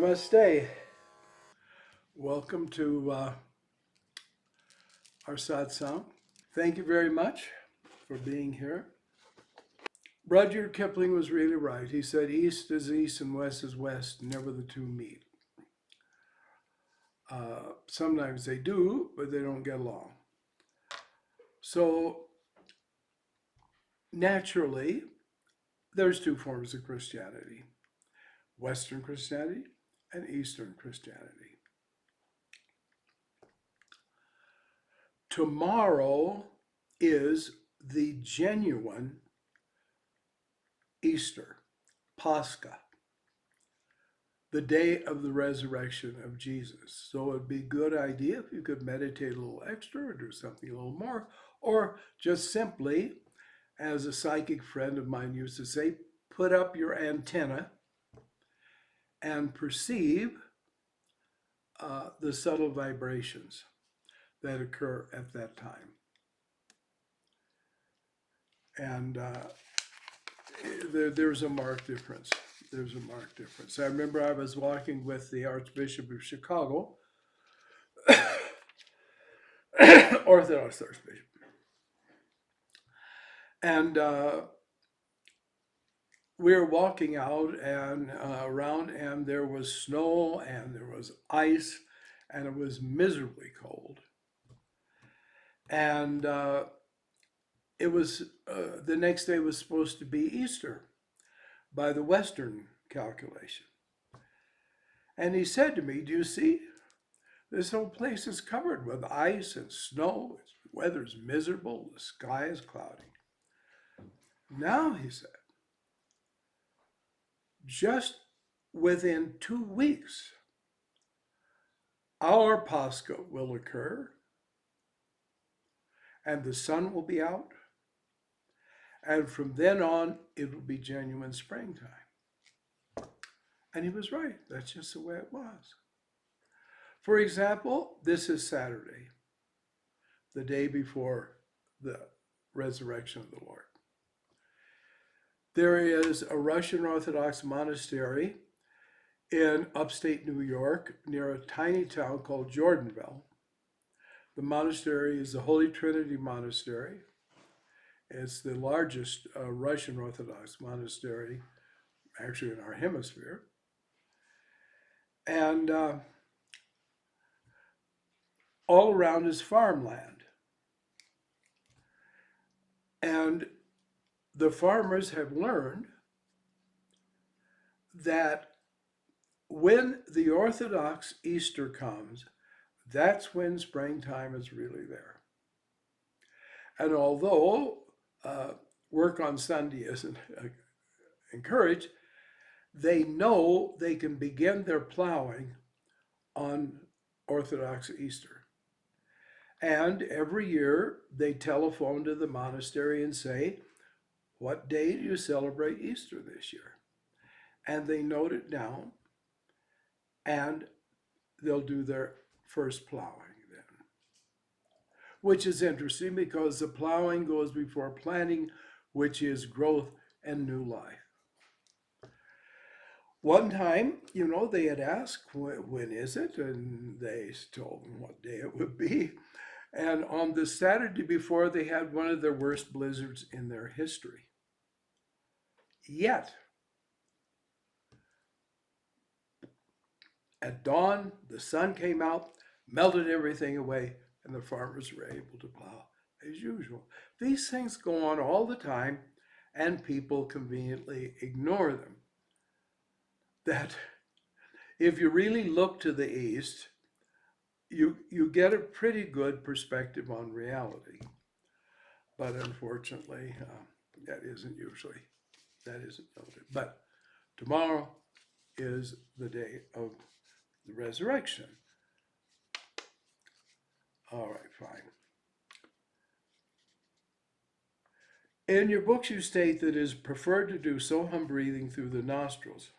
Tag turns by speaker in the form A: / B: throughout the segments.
A: Namaste. Welcome to our Satsang. Thank you very much for being here. Rudyard Kipling was really right. He said, East is east and west is west, never the two meet. Sometimes they do, but they don't get along. So naturally, there's two forms of Christianity, Western Christianity and Eastern Christianity. Tomorrow is the genuine Easter, Pascha, the day of the resurrection of Jesus. So it'd be a good idea if you could meditate a little extra or do something a little more, or just simply, as a psychic friend of mine used to say, put up your antenna and perceive the subtle vibrations that occur at that time. And there's a marked difference. There's a marked difference. I remember I was walking with the Archbishop of Chicago, Orthodox Archbishop, and we were walking out and around, and there was snow and there was ice, and it was miserably cold. And it was the next day was supposed to be Easter by the Western calculation. And he said to me, do you see? This whole place is covered with ice and snow. The weather's miserable. The sky is cloudy. Now, he said, just within 2 weeks, our Pascha will occur, and the sun will be out, and from then on, it will be genuine springtime. And he was right. That's just the way it was. For example, this is Saturday, the day before the resurrection of the Lord. There is a Russian Orthodox monastery in upstate New York near a tiny town called Jordanville. The monastery is the Holy Trinity Monastery. It's the largest Russian Orthodox monastery, actually in our hemisphere. And all around is farmland. And the farmers have learned that when the Orthodox Easter comes, that's when springtime is really there. And although work on Sunday isn't encouraged, they know they can begin their plowing on Orthodox Easter. And every year they telephone to the monastery and say, what day do you celebrate Easter this year? And they note it down, and they'll do their first plowing then. Which is interesting because the plowing goes before planting, which is growth and new life. One time, they had asked, when is it? And they told them what day it would be. And on the Saturday before, they had one of their worst blizzards in their history. Yet, at dawn, the sun came out, melted everything away, and the farmers were able to plow as usual. These things go on all the time, and people conveniently ignore them. That if you really look to the east, you get a pretty good perspective on reality. But unfortunately, that isn't noted. But tomorrow is the day of the resurrection. All right, fine. In your books, you state that it is preferred to do Soham breathing through the nostrils.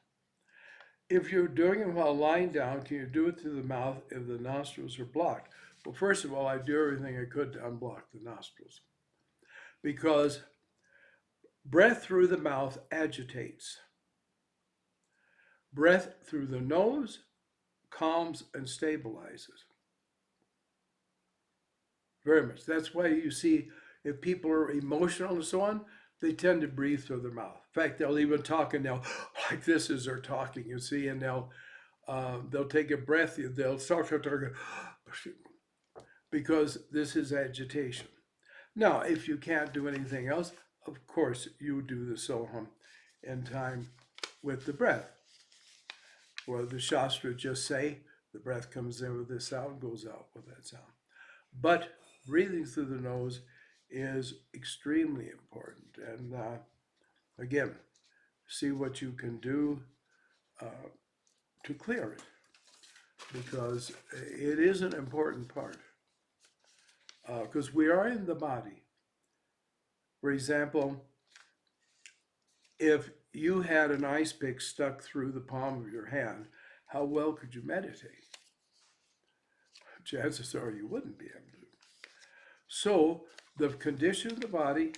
A: If you're doing it while lying down, can you do it through the mouth if the nostrils are blocked? Well, first of all, I do everything I could to unblock the nostrils, because breath through the mouth agitates. Breath through the nose calms and stabilizes. Very much. That's why you see if people are emotional and so on, they tend to breathe through their mouth. In fact, they'll even talk and they'll like this as they're talking, you see, and they'll take a breath. They'll start talking because this is agitation. Now, if you can't do anything else, of course, you do the Soham in time with the breath. Or the Shastra just say, the breath comes in with this sound, goes out with that sound. But breathing through the nose is extremely important. And again, see what you can do to clear it, because it is an important part. Because we are in the body. For example, if you had an ice pick stuck through the palm of your hand, how well could you meditate? Chances are you wouldn't be able to. So the condition of the body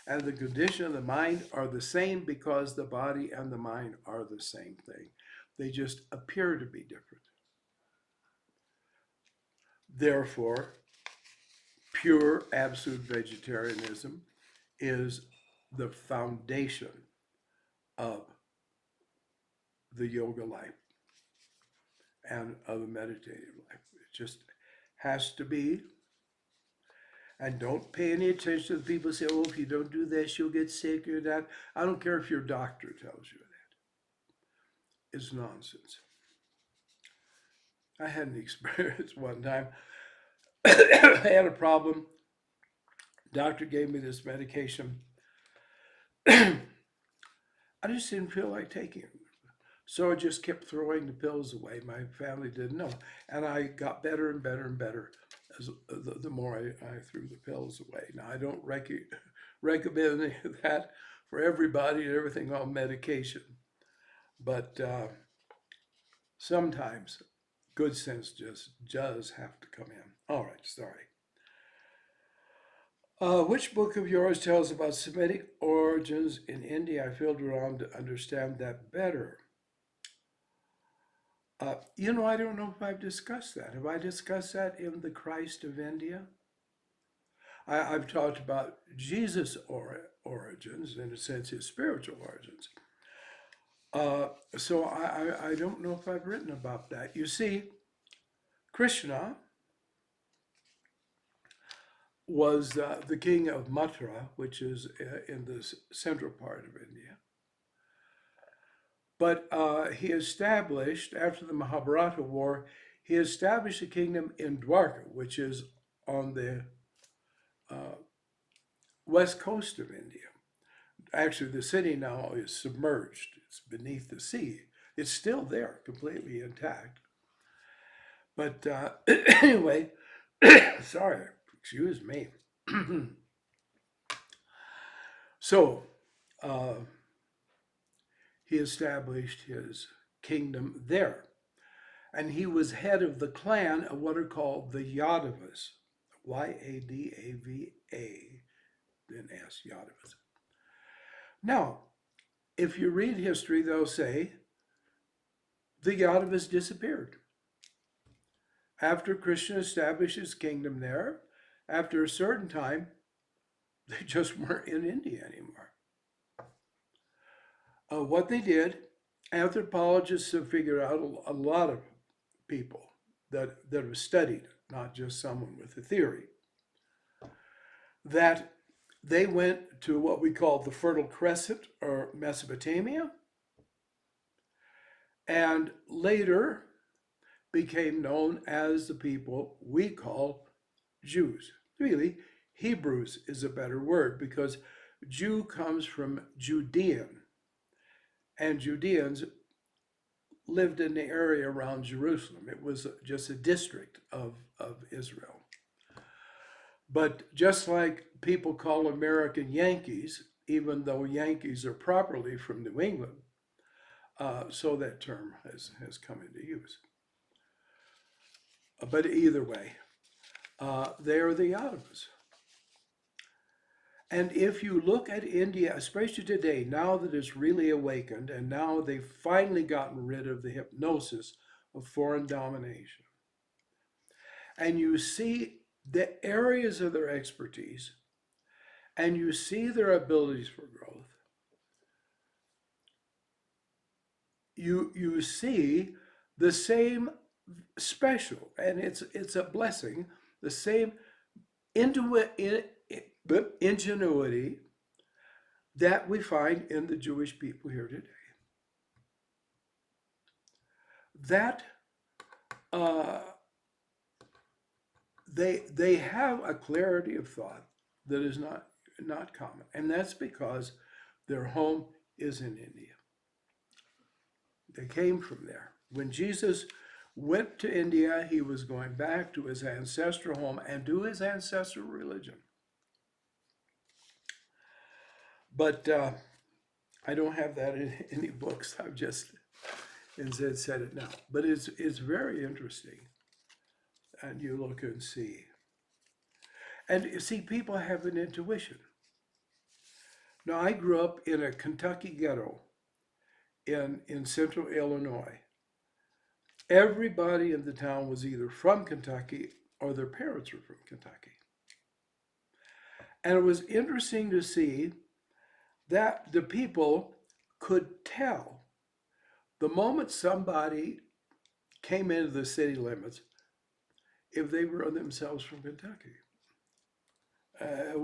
A: and the condition of the mind are the same because the body and the mind are the same thing. They just appear to be different. Therefore, pure absolute vegetarianism is the foundation of the yoga life and of the meditative life. It just has to be. And don't pay any attention to the people who say, oh, if you don't do this, you'll get sick or that. I don't care if your doctor tells you that. It's nonsense. I had an experience one time. I had a problem. Doctor gave me this medication. I just didn't feel like taking it. So I just kept throwing the pills away. My family didn't know. And I got better and better and better as the more I threw the pills away. Now, I don't recommend any of that for everybody and everything on medication. But sometimes good sense just does have to come in. All right, sorry. Which book of yours tells about Semitic origins in India? I feel around to understand that better. I don't know if I've discussed that. Have I discussed that in the Christ of India? I've talked about Jesus' origins, in a sense, his spiritual origins. So I don't know if I've written about that. You see, Krishna was the king of Mathura, which is in the central part of India. But he established, after the Mahabharata War, he established a kingdom in Dwarka, which is on the west coast of India. Actually, the city now is submerged. It's beneath the sea. It's still there, completely intact. But anyway, sorry, excuse me. So, he established his kingdom there. And he was head of the clan of what are called the Yadavas, Yadava, then S, Yadavas. Now, if you read history, they'll say the Yadavas disappeared. After Krishna established his kingdom there, after a certain time, they just weren't in India anymore. What they did, anthropologists have figured out a lot of people that have studied, not just someone with a theory, that they went to what we call the Fertile Crescent or Mesopotamia, and later became known as the people we call Jews. Really, Hebrews is a better word because Jew comes from Judean, and Judeans lived in the area around Jerusalem. It was just a district of Israel. But just like people call American Yankees, even though Yankees are properly from New England, so that term has come into use. But either way, they are the Yadavas. And if you look at India, especially today, now that it's really awakened, and now they've finally gotten rid of the hypnosis of foreign domination, and you see the areas of their expertise, and you see their abilities for growth, you see the same special, and it's a blessing, the same ingenuity that we find in the Jewish people here today. That they have a clarity of thought that is not common, and that's because their home is in India. They came from there. When Jesus went to India, he was going back to his ancestral home and to his ancestral religion. But I don't have that in any books. I've just instead said it now. But it's very interesting. And you look and see. And you see, people have an intuition. Now, I grew up in a Kentucky ghetto in central Illinois. Everybody in the town was either from Kentucky or their parents were from Kentucky. And it was interesting to see that the people could tell the moment somebody came into the city limits if they were themselves from Kentucky. It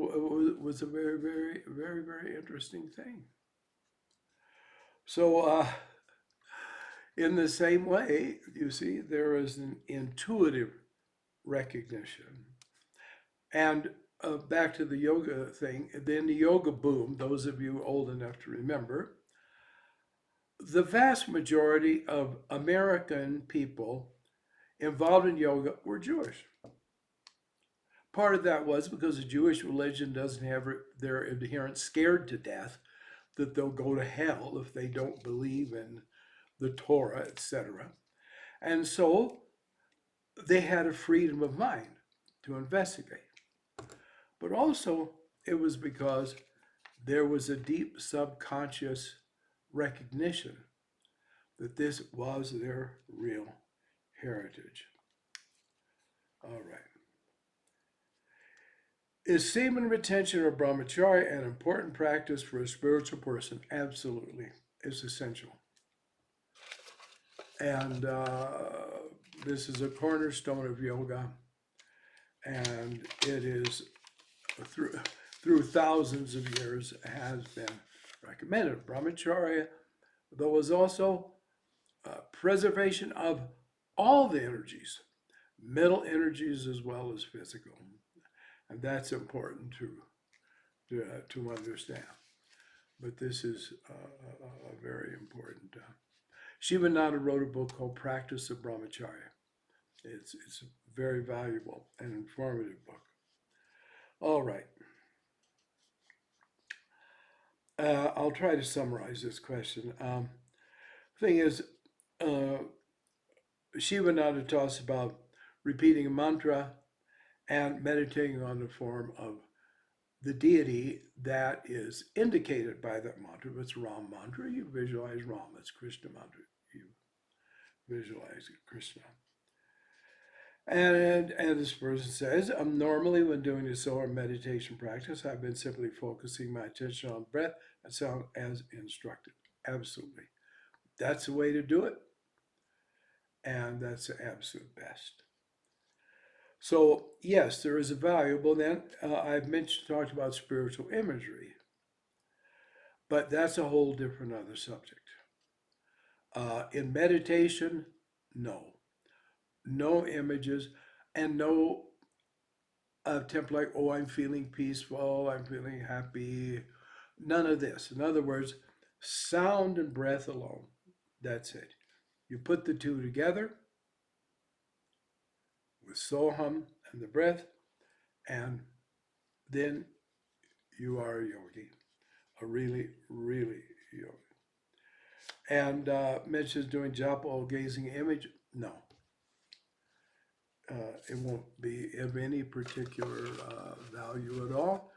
A: was a very, very, very, very interesting thing. So in the same way, you see, there is an intuitive recognition. And back to the yoga thing, then the yoga boom, those of you old enough to remember, the vast majority of American people involved in yoga were Jewish. Part of that was because the Jewish religion doesn't have their adherents scared to death that they'll go to hell if they don't believe in the Torah, etc. And so they had a freedom of mind to investigate. But also it was because there was a deep subconscious recognition that this was their real heritage. All right. Is semen retention or Brahmacharya an important practice for a spiritual person? Absolutely. It's essential. And this is a cornerstone of yoga. And it is, through thousands of years, has been recommended. Brahmacharya, there was also preservation of all the energies, mental energies as well as physical. And that's important to understand. But this is very important. Shivananda wrote a book called Practice of Brahmacharya. It's a very valuable and informative book. All right. I'll try to summarize this question. Thing is, Shivananda talks about repeating a mantra and meditating on the form of the deity that is indicated by that mantra. If it's Ram mantra, you visualize Ram. It's Krishna mantra, you visualize Krishna. And this person says, normally when doing the Soham meditation practice, I've been simply focusing my attention on breath and sound as instructed. Absolutely. That's the way to do it. And that's the absolute best. So yes, there is a value. Well, then I've talked about spiritual imagery, but that's a whole different other subject. In meditation, no images, and no attempt like, oh, I'm feeling peaceful, I'm feeling happy. None of this. In other words, sound and breath alone. That's it. You put the two together with Soham and the breath, and then you are a yogi, a really, really yogi. And mentions doing japa or gazing image. No. It won't be of any particular value at all.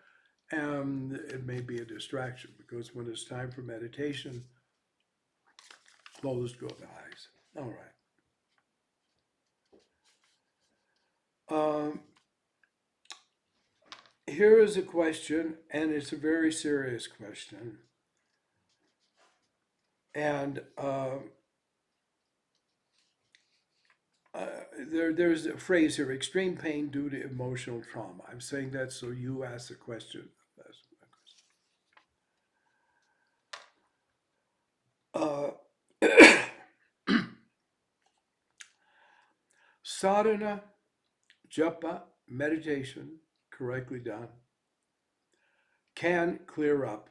A: and it may be a distraction because when it's time for meditation, closed go the eyes. All right. Here is a question, and it's a very serious question. And there's a phrase here: extreme pain due to emotional trauma. I'm saying that so you ask the question. Uh, Sadhana, japa, meditation, correctly done, can clear up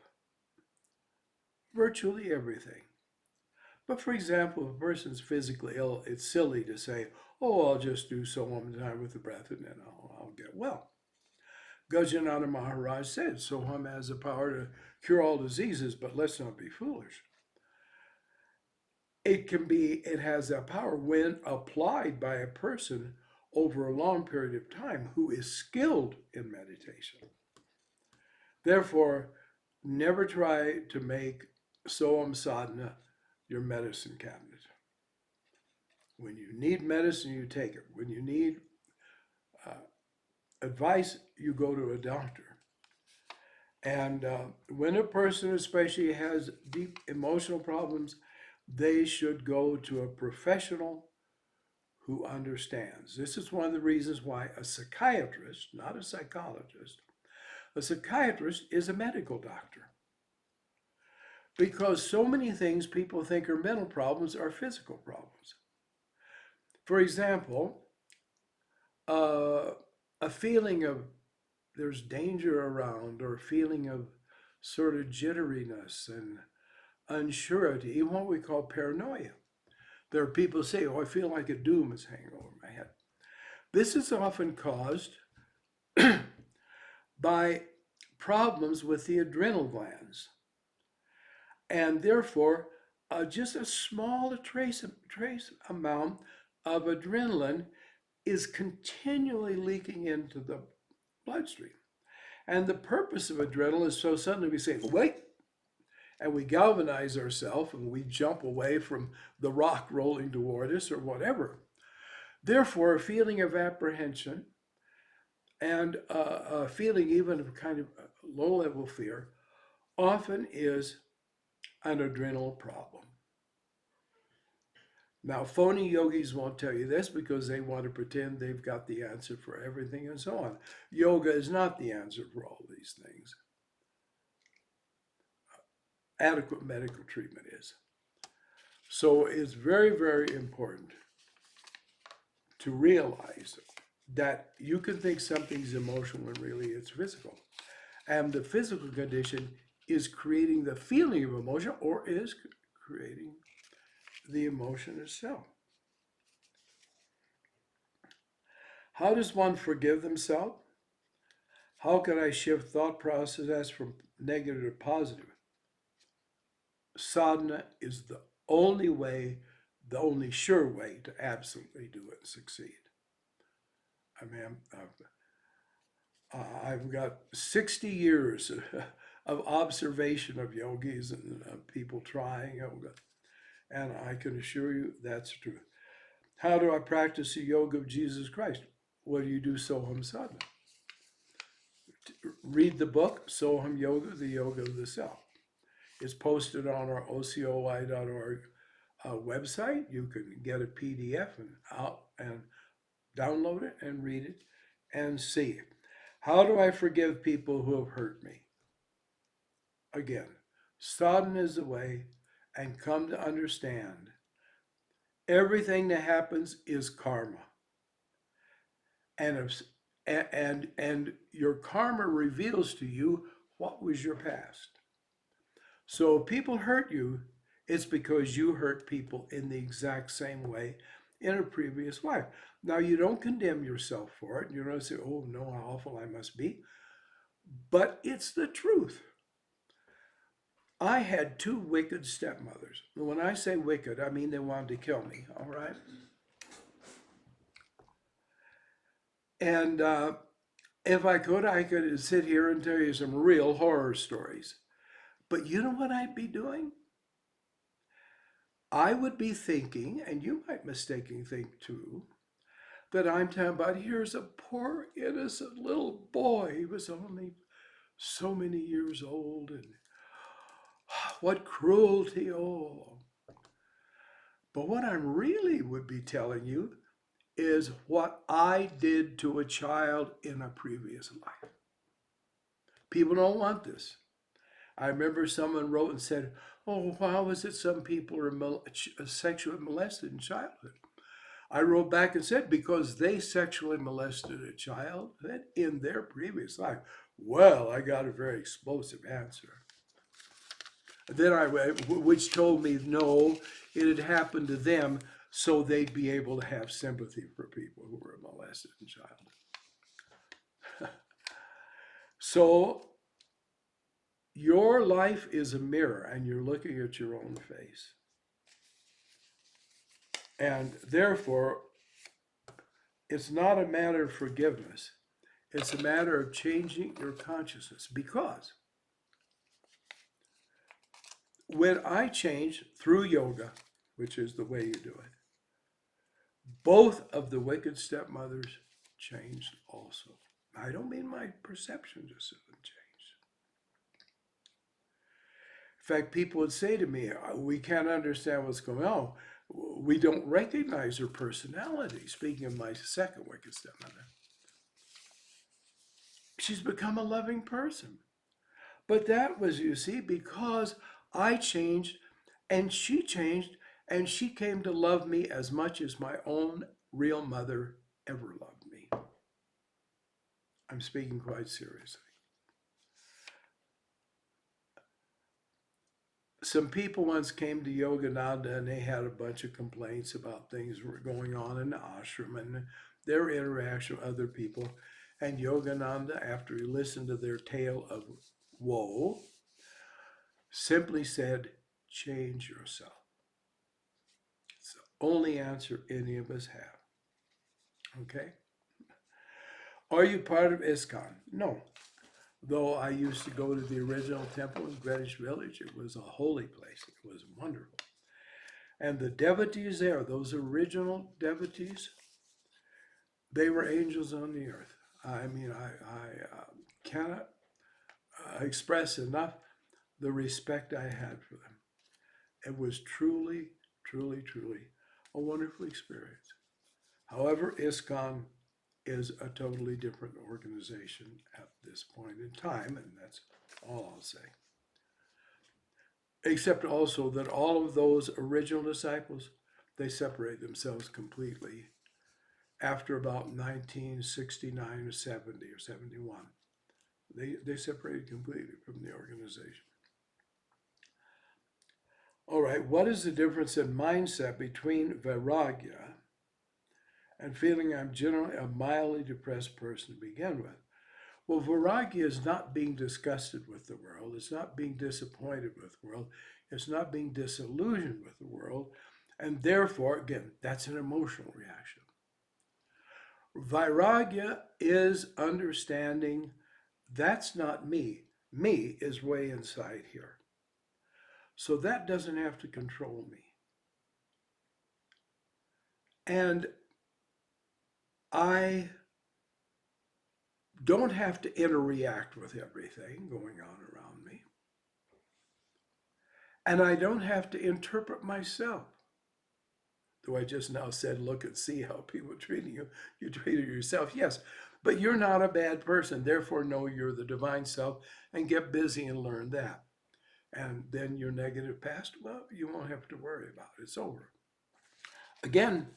A: virtually everything. But for example, if a person's physically ill, it's silly to say, oh, I'll just do Soham time with the breath and then I'll get well. Gajanana Maharaj said, Soham has the power to cure all diseases, but let's not be foolish. It has that power when applied by a person over a long period of time who is skilled in meditation. Therefore, never try to make Soham sadhana your medicine cabinet. When you need medicine, you take it. When you need advice, you go to a doctor. And when a person especially has deep emotional problems, they should go to a professional who understands. This is one of the reasons why a psychiatrist, not a psychologist, a psychiatrist is a medical doctor. Because so many things people think are mental problems are physical problems. For example, a feeling of there's danger around, or a feeling of sort of jitteriness and unsurety, even what we call paranoia. There are people who say, oh, I feel like a doom is hanging over my head. This is often caused by problems with the adrenal glands. And therefore, just a small trace amount of adrenaline is continually leaking into the bloodstream. And the purpose of adrenaline is so suddenly we say, wait, and we galvanize ourselves and we jump away from the rock rolling toward us or whatever. Therefore, a feeling of apprehension and a feeling even of kind of low-level fear often is an adrenal problem. Now, phony yogis won't tell you this because they want to pretend they've got the answer for everything and so on. Yoga is not the answer for all these things. Adequate medical treatment is. So it's very, very important to realize that you can think something's emotional and really it's physical. And the physical condition is creating the feeling of emotion or is creating the emotion itself. How does one forgive themselves? How can I shift thought processes from negative to positive? Sadhana is the only way, the only sure way to absolutely do it and succeed. I mean, I've got 60 years of observation of yogis and people trying yoga, and I can assure you that's true. How do I practice the yoga of Jesus Christ? What do you do Soham Sadhana? Read the book, Soham Yoga, the Yoga of the Self. It's posted on our ocoi.org website. You can get a PDF and download it and read it and see it. How do I forgive people who have hurt me? Again, sadhana is the way, and come to understand everything that happens is karma. And your karma reveals to you what was your past. So if people hurt you, it's because you hurt people in the exact same way in a previous life. Now, you don't condemn yourself for it. You don't say, oh, no, how awful I must be. But it's the truth. I had two wicked stepmothers. When I say wicked, I mean they wanted to kill me, all right? And If I could sit here and tell you some real horror stories. But you know what I'd be doing? I would be thinking, and you might mistakenly think too, that I'm talking about here's a poor innocent little boy. He was only so many years old, and what cruelty, oh. But what I really would be telling you is what I did to a child in a previous life. People don't want this. I remember someone wrote and said, oh, how is it some people are sexually molested in childhood? I wrote back and said, because they sexually molested a child in their previous life. Well, I got a very explosive answer. Then which told me, no, it had happened to them, so they'd be able to have sympathy for people who were molested in childhood. So your life is a mirror, and you're looking at your own face. And therefore, it's not a matter of forgiveness. It's a matter of changing your consciousness. Because when I changed through yoga, which is the way you do it, both of the wicked stepmothers changed also. I don't mean my perception just changed. In fact, people would say to me, we can't understand what's going on. We don't recognize her personality. Speaking of my second wicked stepmother, she's become a loving person. But that was, you see, because I changed and she changed, and she came to love me as much as my own real mother ever loved me. I'm speaking quite seriously. Some people once came to Yogananda and they had a bunch of complaints about things that were going on in the ashram and their interaction with other people. And Yogananda, after he listened to their tale of woe, simply said, change yourself. It's the only answer any of us have. Okay? Are you part of ISKCON? No. Though I used to go to the original temple in Greenwich Village, it was a holy place. It was wonderful. And the devotees there, those original devotees, they were angels on the earth. I mean, I cannot express enough the respect I had for them. It was truly, truly, truly a wonderful experience. However, ISKCON is a totally different organization at this point in time, and that's all I'll say. Except also that all of those original disciples, they separate themselves completely after about 1969 or 70 or 71. They separated completely from the organization. All right, what is the difference in mindset between Vairagya and feeling I'm generally a mildly depressed person to begin with? Well, Vairagya is not being disgusted with the world. It's not being disappointed with the world. It's not being disillusioned with the world. And therefore, again, that's an emotional reaction. Vairagya is understanding that's not me. Me is way inside here. So that doesn't have to control me. And I don't have to interact with everything going on around me. And I don't have to interpret myself. Though I just now said, look and see how people are treating you. You treated yourself, yes. But you're not a bad person. Therefore, know you're the divine self and get busy and learn that. And then your negative past, well, you won't have to worry about it. It's over. Again,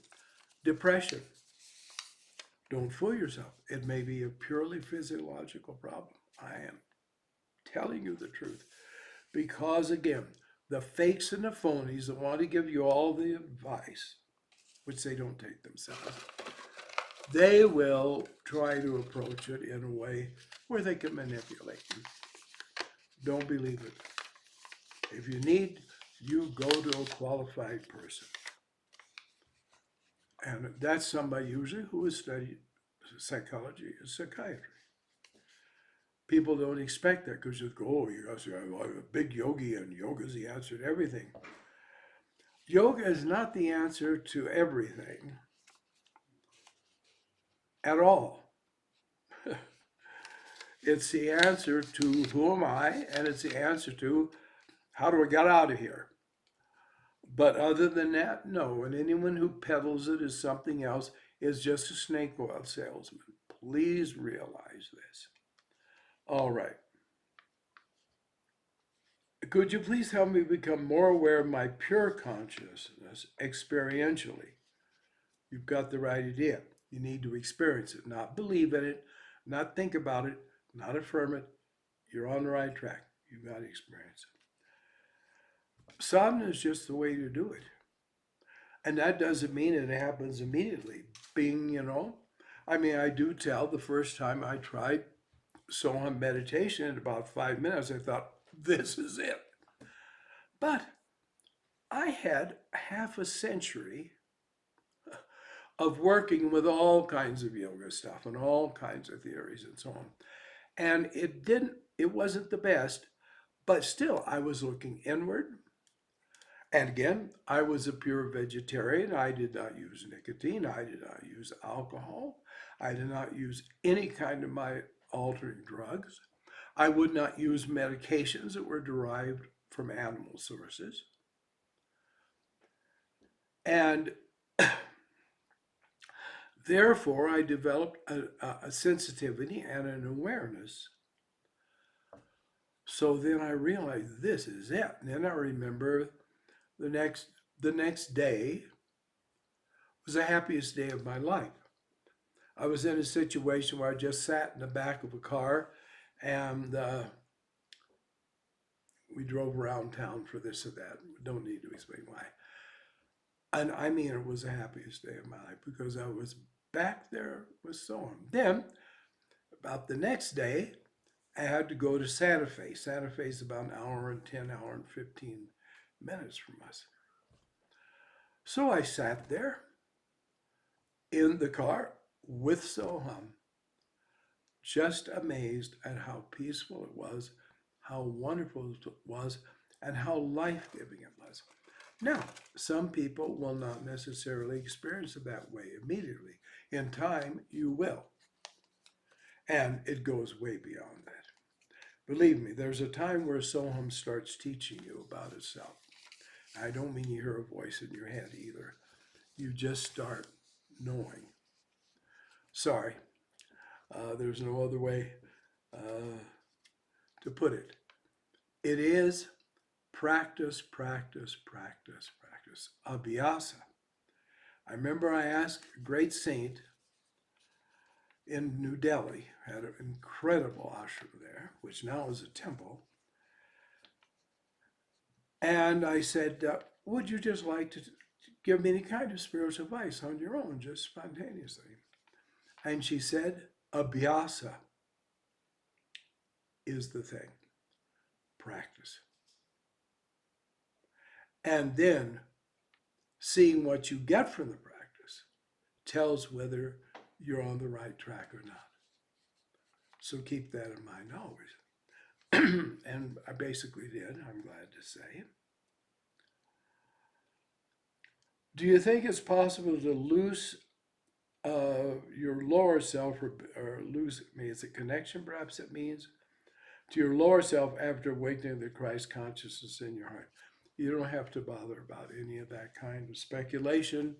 A: depression. Don't fool yourself. It may be a purely physiological problem. I am telling you the truth. Because again, the fakes and the phonies that want to give you all the advice, which they don't take themselves, they will try to approach it in a way where they can manipulate you. Don't believe it. If you need, you go to a qualified person. And that's somebody usually who has studied psychology and psychiatry. People don't expect that because you go, oh, you guys are a big yogi and yoga's the answer to everything. Yoga is not the answer to everything at all. It's the answer to who am I, and it's the answer to how do I get out of here. But other than that, no. And anyone who peddles it as something else is just a snake oil salesman. Please realize this. All right. Could you please help me become more aware of my pure consciousness experientially? You've got the right idea. You need to experience it, not believe in it, not think about it, not affirm it. You're on the right track. You've got to experience it. Sadhana is just the way to do it. And that doesn't mean it happens immediately. I do tell the first time I tried Soham Meditation in about 5 minutes, I thought, this is it. But I had half a century of working with all kinds of yoga stuff and all kinds of theories and so on. And it wasn't the best, but still I was looking inward. And again, I was a pure vegetarian. I did not use nicotine. I did not use alcohol. I did not use any kind of my altering drugs. I would not use medications that were derived from animal sources. And therefore, I developed a sensitivity and an awareness. So then I realized this is it. And then I remember the next day was the happiest day of my life. I was in a situation where I just sat in the back of a car and we drove around town for this or that. Don't need to explain why. And I mean, it was the happiest day of my life because I was back there with Soham. Then, about the next day, I had to go to Santa Fe. Santa Fe is about an hour and 15 minutes from us. So I sat there in the car with Soham, just amazed at how peaceful it was, how wonderful it was, and how life-giving it was. Now, some people will not necessarily experience it that way immediately. In time, you will. And it goes way beyond that. Believe me, there's a time where Soham starts teaching you about itself. I don't mean you hear a voice in your head either. You just start knowing. Sorry, there's no other way to put it. It is practice, practice, practice, practice. Abhyasa. I remember I asked a great saint in New Delhi, had an incredible ashram there, which now is a temple. And I said, would you just like to give me any kind of spiritual advice on your own, just spontaneously? And she said, Abhyasa is the thing. Practice. And then seeing what you get from the practice tells whether you're on the right track or not. So keep that in mind always. And I basically did, I'm glad to say. Do you think it's possible to lose your lower self or lose, is it connection perhaps it means, to your lower self after awakening the Christ consciousness in your heart? You don't have to bother about any of that kind of speculation.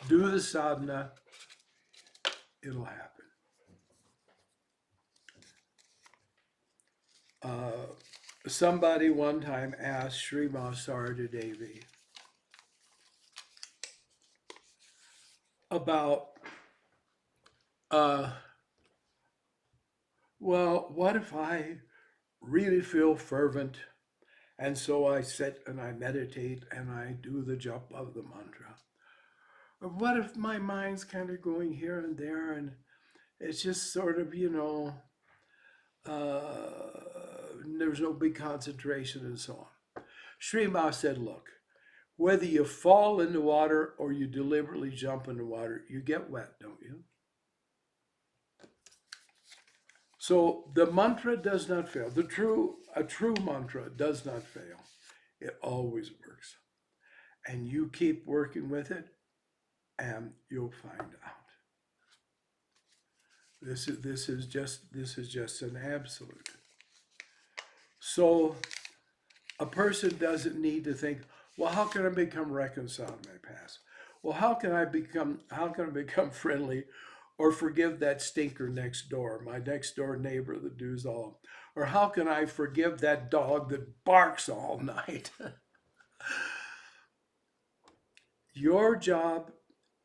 A: Do the sadhana, it'll happen. Somebody one time asked Srimad Sarada Devi about, well, what if I really feel fervent and so I sit and I meditate and I do the japa of the mantra? Or what if my mind's kind of going here and there and it's just sort of, there's no big concentration and so on. Srimad said, look, whether you fall in the water or you deliberately jump in the water, you get wet, don't you? So the mantra does not fail. A true mantra does not fail. It always works. And you keep working with it and you'll find out. This is just an absolute. So a person doesn't need to think, well, how can I become reconciled in my past? Well, how can I become friendly or forgive that stinker next door, my next door neighbor that does all? Or how can I forgive that dog that barks all night? Your job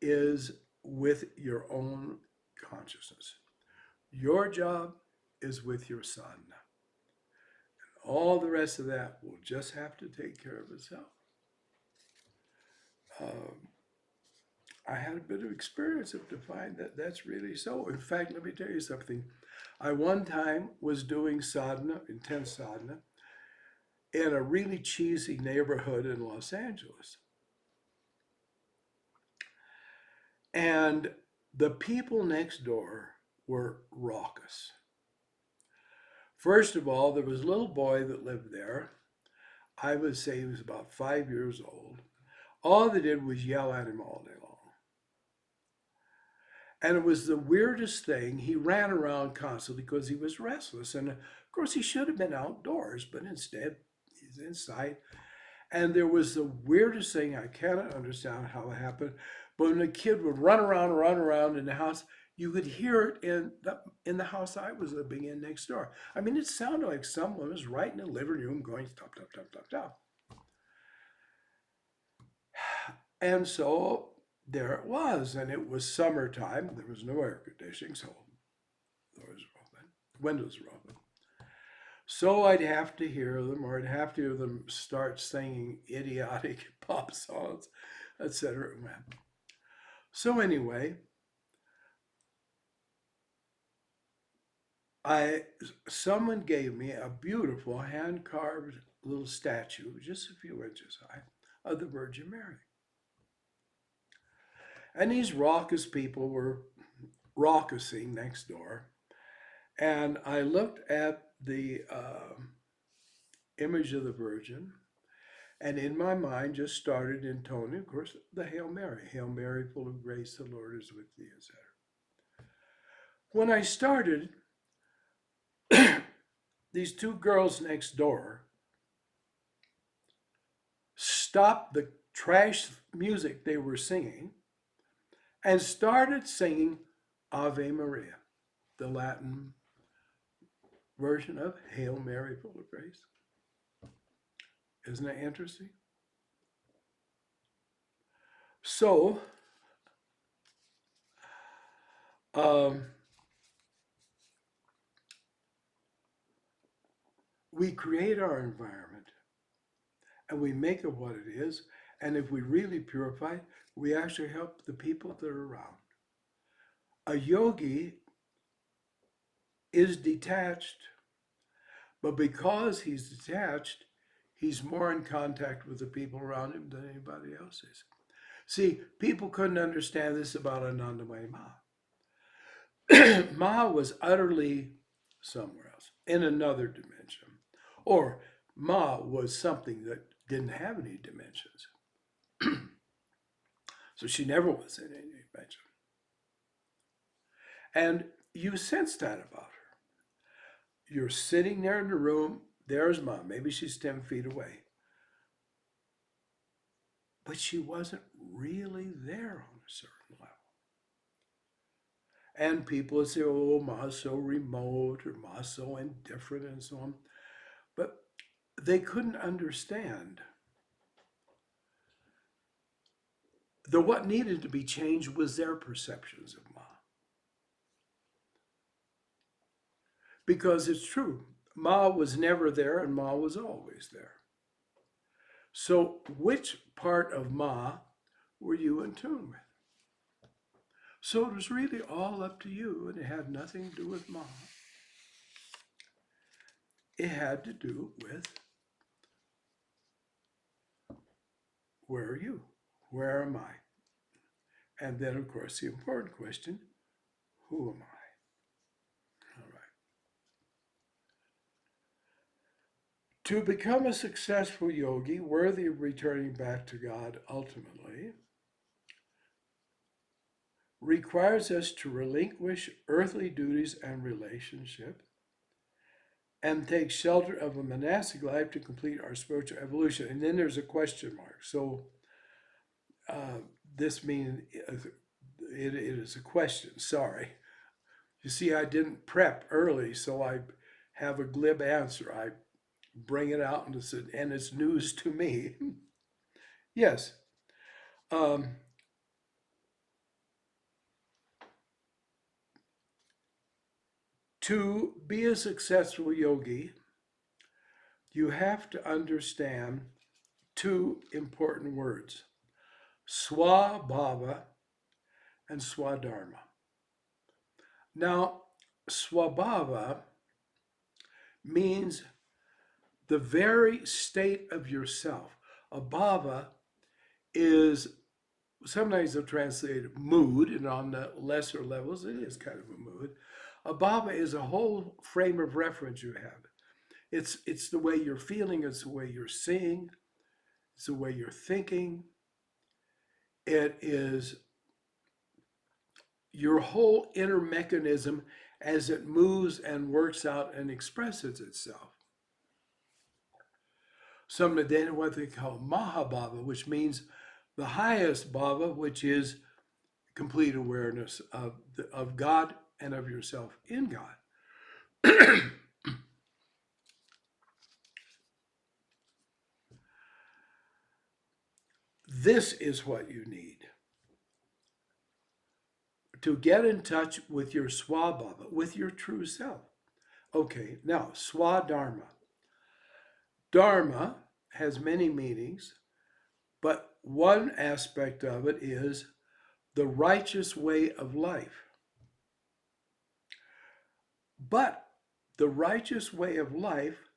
A: is with your own consciousness. Your job is with your son. All the rest of that will just have to take care of itself. I had a bit of experience to find that that's really so. In fact, let me tell you something. I one time was doing sadhana, intense sadhana, in a really cheesy neighborhood in Los Angeles. And the people next door were raucous. First of all, there was a little boy that lived there. I would say he was about 5 years old. All they did was yell at him all day long. And it was the weirdest thing. He ran around constantly because he was restless. And of course, he should have been outdoors, but instead, he's inside. And there was the weirdest thing. I cannot understand how it happened. But when a kid would run around in the house, you could hear it in the house I was living in next door. I mean, it sounded like someone was right in the living room going, stop, stop, stop, stop, stop. And so there it was, and it was summertime. There was no air conditioning, so doors were open, windows were open. So I'd have to hear them, or I'd have to hear them start singing idiotic pop songs, etc. So anyway, someone gave me a beautiful hand-carved little statue, just a few inches high, of the Virgin Mary. And these raucous people were raucousing next door. And I looked at the image of the Virgin, and in my mind just started intoning, of course, the Hail Mary. Hail Mary, full of grace, the Lord is with thee, etc. When I started, these two girls next door stopped the trash music they were singing and started singing Ave Maria, the Latin version of Hail Mary, full of grace. Isn't that interesting? So, we create our environment and we make it what it is. And if we really purify, we actually help the people that are around. A yogi is detached, but because he's detached, he's more in contact with the people around him than anybody else is. See, people couldn't understand this about Anandamayi Ma. Ma was utterly somewhere else, in another dimension. Or Ma was something that didn't have any dimensions. So she never was in any dimension. And you sense that about her. You're sitting there in the room, there's Mom. Maybe she's 10 feet away. But she wasn't really there on a certain level. And people would say, oh, Ma's so remote, or Ma's so indifferent, and so on. But they couldn't understand what needed to be changed was their perceptions of Ma. Because it's true, Ma was never there and Ma was always there. So which part of Ma were you in tune with? So it was really all up to you, and it had nothing to do with Ma. It had to do with, where are you? Where am I? And then, of course, the important question, who am I? All right. To become a successful yogi, worthy of returning back to God ultimately, requires us to relinquish earthly duties and relationship and take shelter of a monastic life to complete our spiritual evolution. And then there's a question mark. So this means it is a question. Sorry. You see, I didn't prep early, so I have a glib answer. I bring it out and it's news to me. Yes. To be a successful yogi, you have to understand two important words: swabhava and swadharma. Now, swabhava means the very state of yourself. A bhava is sometimes they'll translate mood, and on the lesser levels, it is kind of a mood. A bhava is a whole frame of reference you have. It's the way you're feeling, it's the way you're seeing, it's the way you're thinking. It is your whole inner mechanism as it moves and works out and expresses itself. Some identify what they call Mahabhava, which means the highest bhava, which is complete awareness of God and of yourself in God. This is what you need to get in touch with your swabhava, with your true self. Okay, now swadharma. Dharma has many meanings, but one aspect of it is the righteous way of life. But the righteous way of life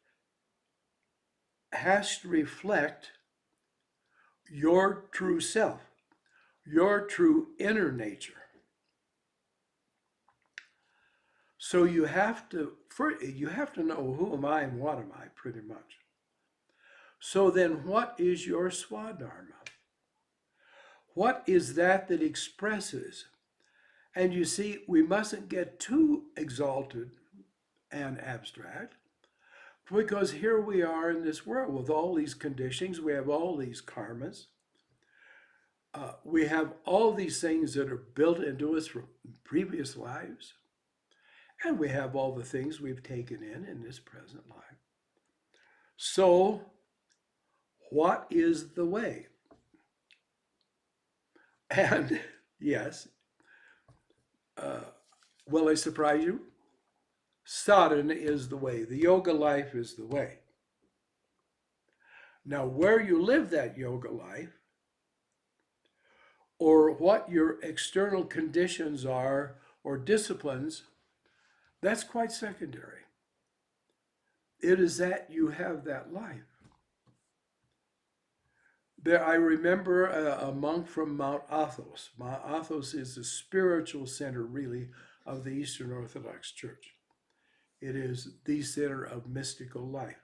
A: has to reflect your true self, your true inner nature. So you have to know, who am I and what am I, pretty much. So then what is your swadharma? What is that expresses? And you see, we mustn't get too exalted and abstract, because here we are in this world with all these conditionings, we have all these karmas, we have all these things that are built into us from previous lives, and we have all the things we've taken in this present life. So, what is the way? And yes, will I surprise you? Sadhana is the way. The yoga life is the way. Now, where you live that yoga life, or what your external conditions are, or disciplines, that's quite secondary. It is that you have that life. I remember a monk from Mount Athos. Mount Athos is the spiritual center, really, of the Eastern Orthodox Church. It is the center of mystical life.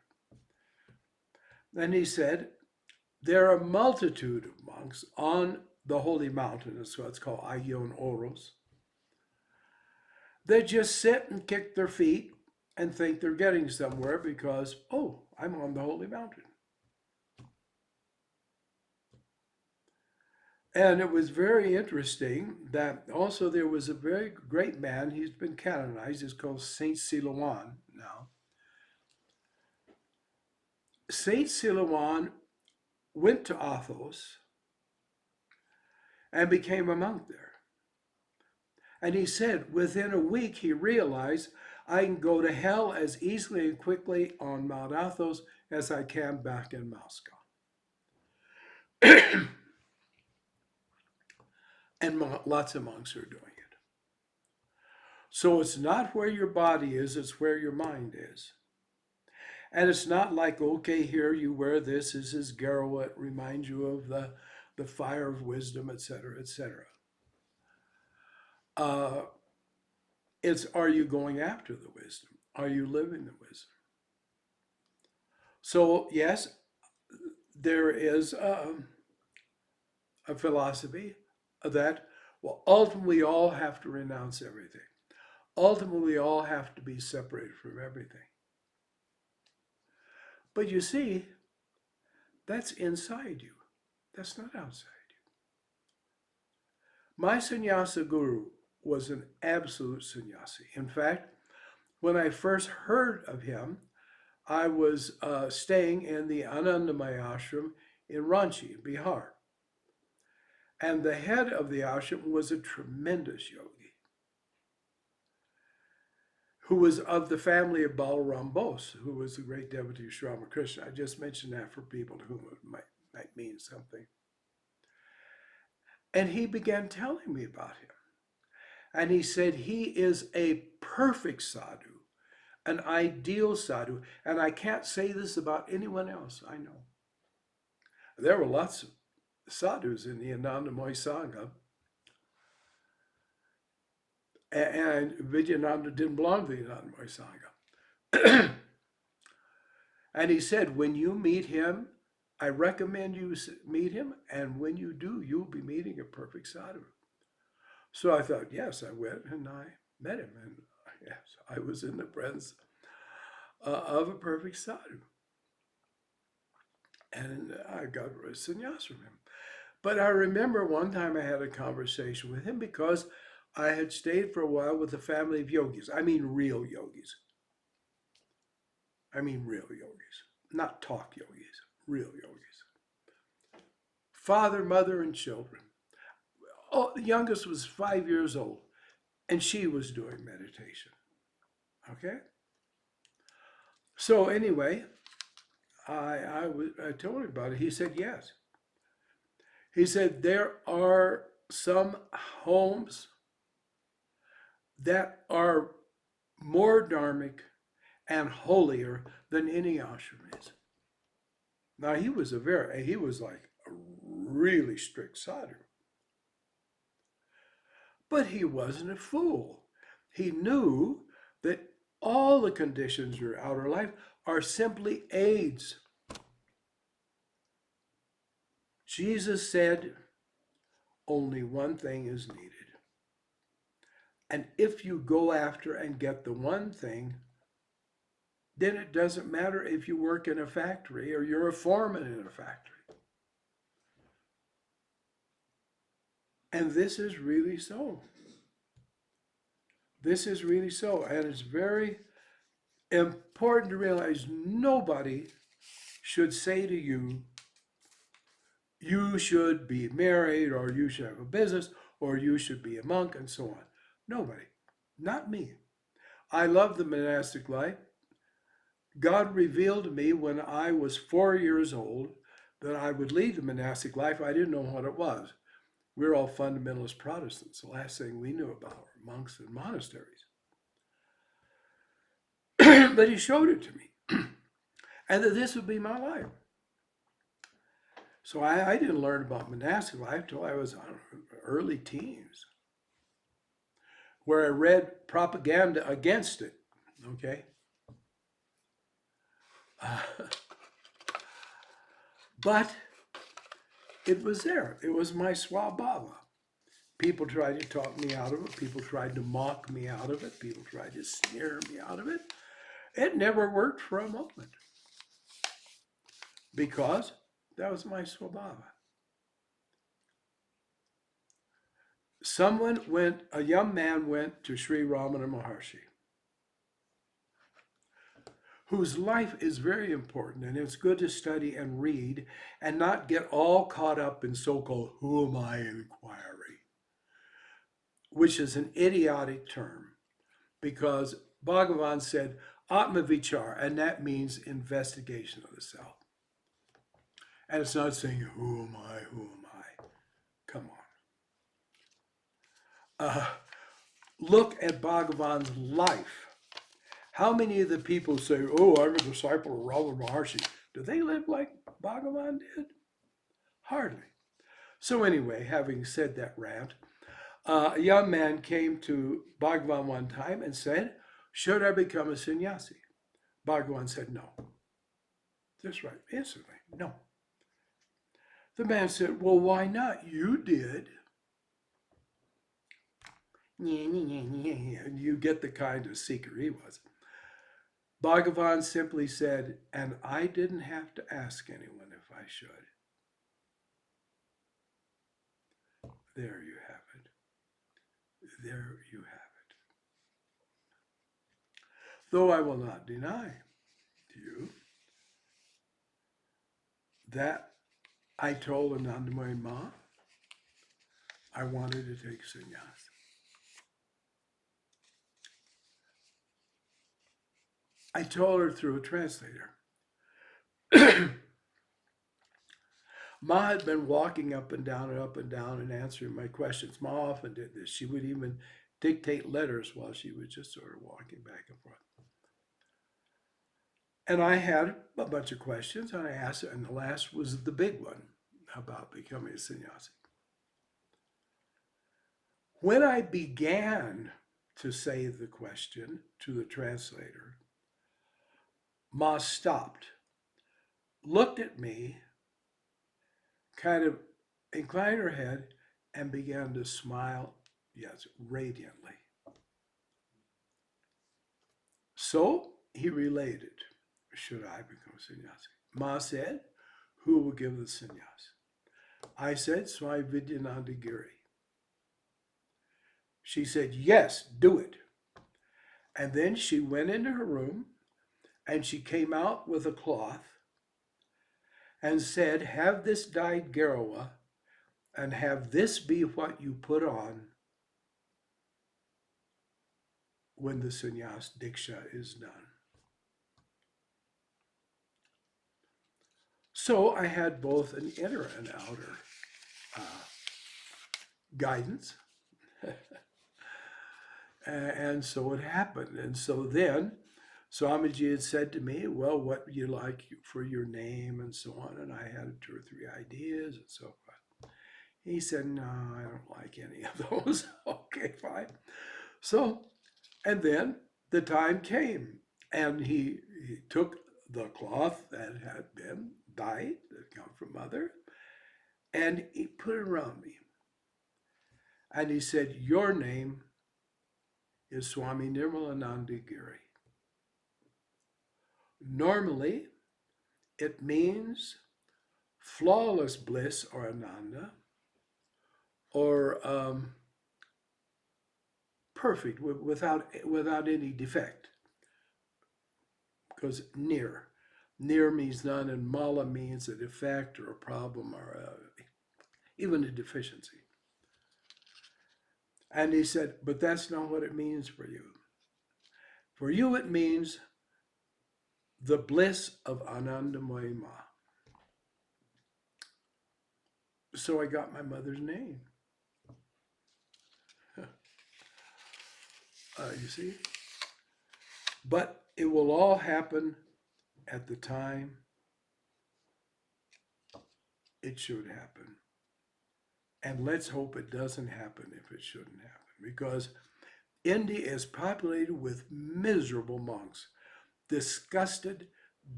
A: And he said, there are a multitude of monks on the holy mountain, that's what it's called, Agion Oros. They just sit and kick their feet and think they're getting somewhere because, oh, I'm on the holy mountain. And it was very interesting that also there was a very great man, he's been canonized, he's called Saint Silouan now. Saint Silouan went to Athos and became a monk there. And he said within a week he realized, I can go to hell as easily and quickly on Mount Athos as I can back in Moscow. And lots of monks are doing it. So it's not where your body is, it's where your mind is. And it's not like, okay, here you wear this is Garo, it reminds you of the fire of wisdom, etc., etc. It's, are you going after the wisdom? Are you living the wisdom? So, yes, there is a philosophy that, well, ultimately we all have to renounce everything. Ultimately, we all have to be separated from everything. But you see, that's inside you. That's not outside you. My sannyasa guru was an absolute sannyasi. In fact, when I first heard of him, I was staying in the Anandamaya ashram in Ranchi, Bihar. And the head of the ashram was a tremendous yogi who was of the family of Balaram Bose, who was the great devotee of Sri Ramakrishna. I just mentioned that for people to whom it might mean something. And he began telling me about him. And he said he is a perfect sadhu, an ideal sadhu. And I can't say this about anyone else I know. There were lots of sadhus in the Anandamaya Sangha. And Vidyananda didn't belong to the Anandamaya Sangha. And he said, when you meet him, I recommend you meet him. And when you do, you'll be meeting a perfect sadhu. So I thought, yes, I went and I met him. And yes, I was in the presence of a perfect sadhu. And I got a sannyas from him. But I remember one time I had a conversation with him because I had stayed for a while with a family of yogis. I mean real yogis. I mean real yogis, not talk yogis, real yogis. Father, mother, and children. Oh, the youngest was 5 years old, and she was doing meditation. Okay? So anyway, I told him about it. He said yes. He said there are some homes that are more dharmic and holier than any ashram is. Now he was like a really strict sadhu. But he wasn't a fool. He knew that all the conditions of your outer life are simply aids. Jesus said, only one thing is needed. And if you go after and get the one thing, then it doesn't matter if you work in a factory or you're a foreman in a factory. And this is really so. This is really so. And it's very important to realize nobody should say to you, you should be married, or you should have a business, or you should be a monk, and so on. Nobody. Not me. I love the monastic life. God revealed to me when I was 4 years old that I would lead the monastic life. I didn't know what it was. We're all fundamentalist Protestants. The last thing we knew about were monks and monasteries. But he showed it to me. And that this would be my life. So I didn't learn about monastic life till I was early teens, where I read propaganda against it. Okay. But it was there. It was my swabhava. People tried to talk me out of it. People tried to mock me out of it. People tried to sneer me out of it. It never worked for a moment because that was my swabhava. A young man went to Sri Ramana Maharshi, whose life is very important, and it's good to study and read and not get all caught up in so-called who am I inquiry, which is an idiotic term because Bhagavan said Atma Vichar, and that means investigation of the self. And it's not saying who am I, who am I? Come on. Look at Bhagavan's life. How many of the people say, oh, I'm a disciple of Ramana Maharshi? Do they live like Bhagavan did? Hardly. So anyway, having said that rant, a young man came to Bhagavan one time and said, should I become a sannyasi? Bhagavan said no. That's right. Instantly. No. The man said, well, why not? You did. And you get the kind of seeker he was. Bhagavan simply said, and I didn't have to ask anyone if I should. There you have it. There you have it. Though I will not deny to you that I told Anandamayi Ma I wanted to take sannyas. I told her through a translator. Ma had been walking up and down and answering my questions. Ma often did this. She would even dictate letters while she was just sort of walking back and forth. And I had a bunch of questions, and I asked her, and the last was the big one about becoming a sannyasi. When I began to say the question to the translator, Ma stopped, looked at me, kind of inclined her head, and began to smile, yes, radiantly. So he related, should I become sannyasi? Ma said, who will give the sannyas? I said, Swami Vidyananda Giri. She said, yes, do it. And then she went into her room and she came out with a cloth and said, have this dyed garawa and have this be what you put on when the sannyas diksha is done. So I had both an inner and outer guidance. And so it happened. And so then Swamiji had said to me, well, what would you like for your name and so on? And I had 2 or 3 ideas and so forth. He said, no, I don't like any of those. Okay, fine. So, and then the time came and he took the cloth that had been dyed, that had come from Mother, and he put it around me. And he said, your name is Swami Nirmalananda Giri. Normally, it means flawless bliss or ananda, or perfect, without any defect. Because near means none, and mala means a defect or a problem or even a deficiency. And he said, but that's not what it means for you. For you, it means the bliss of Anandamayi Ma. So I got my mother's name. You see? But it will all happen at the time it should happen. And let's hope it doesn't happen if it shouldn't happen. Because India is populated with miserable monks, disgusted,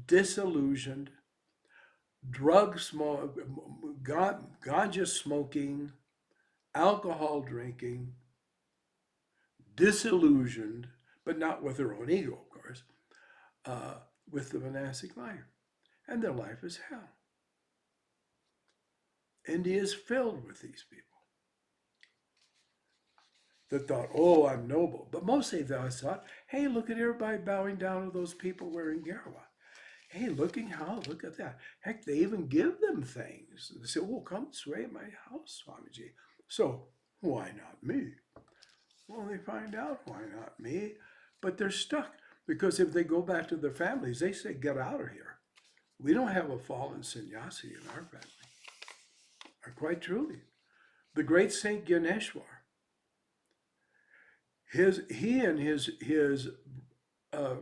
A: disillusioned, drug smoke, ganja smoking, alcohol drinking, disillusioned, but not with their own ego, of course, with the monastic life. And their life is hell. India is filled with these people that thought, oh, I'm noble. But mostly they thought, hey, look at everybody bowing down to those people wearing garawa. Hey, look at that. Heck, they even give them things. They say, oh, come sway at my house, Swamiji. So why not me? Well, they find out why not me, but they're stuck. Because if they go back to their families, they say, get out of here. We don't have a fallen sannyasi in our family. Quite truly. The great Saint Ganeshwar, he and his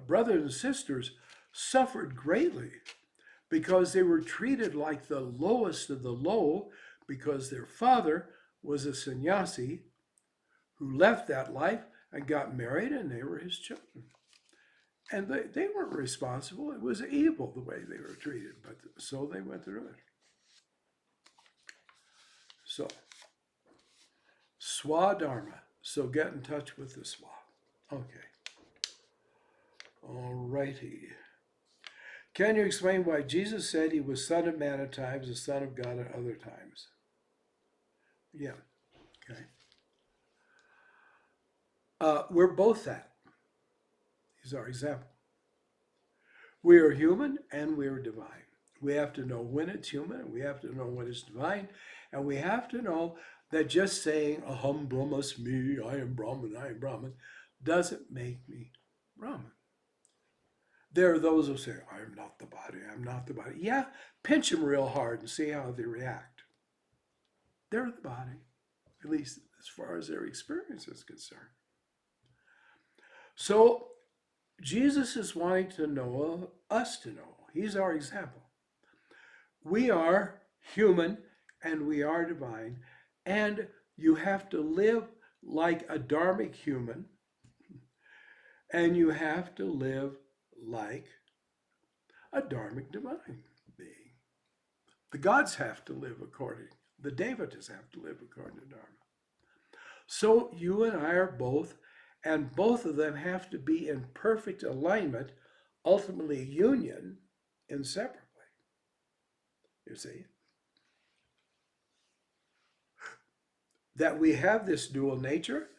A: brothers and sisters suffered greatly because they were treated like the lowest of the low because their father was a sannyasi who left that life and got married and they were his children. And they weren't responsible. It was evil the way they were treated, but so they went through it. So, Swadharma. So get in touch with the Swa. Okay. All righty. Can you explain why Jesus said he was Son of Man at times and Son of God at other times? Yeah. Okay. We're both that. He's our example. We are human and we are divine. We have to know when it's human, we have to know when it's divine, and we have to know that just saying Aham Brahmasmi, I am Brahman, doesn't make me Brahman. There are those who say, I'm not the body, I'm not the body. Yeah, pinch them real hard and see how they react. They're the body, at least as far as their experience is concerned. So Jesus is wanting to know us to know. He's our example. We are human and we are divine, and you have to live like a dharmic human, and you have to live like a dharmic divine being. The gods have to live according, the devatas have to live according to Dharma. So you and I are both, and both of them have to be in perfect alignment, ultimately union, inseparably. You see? That we have this dual nature,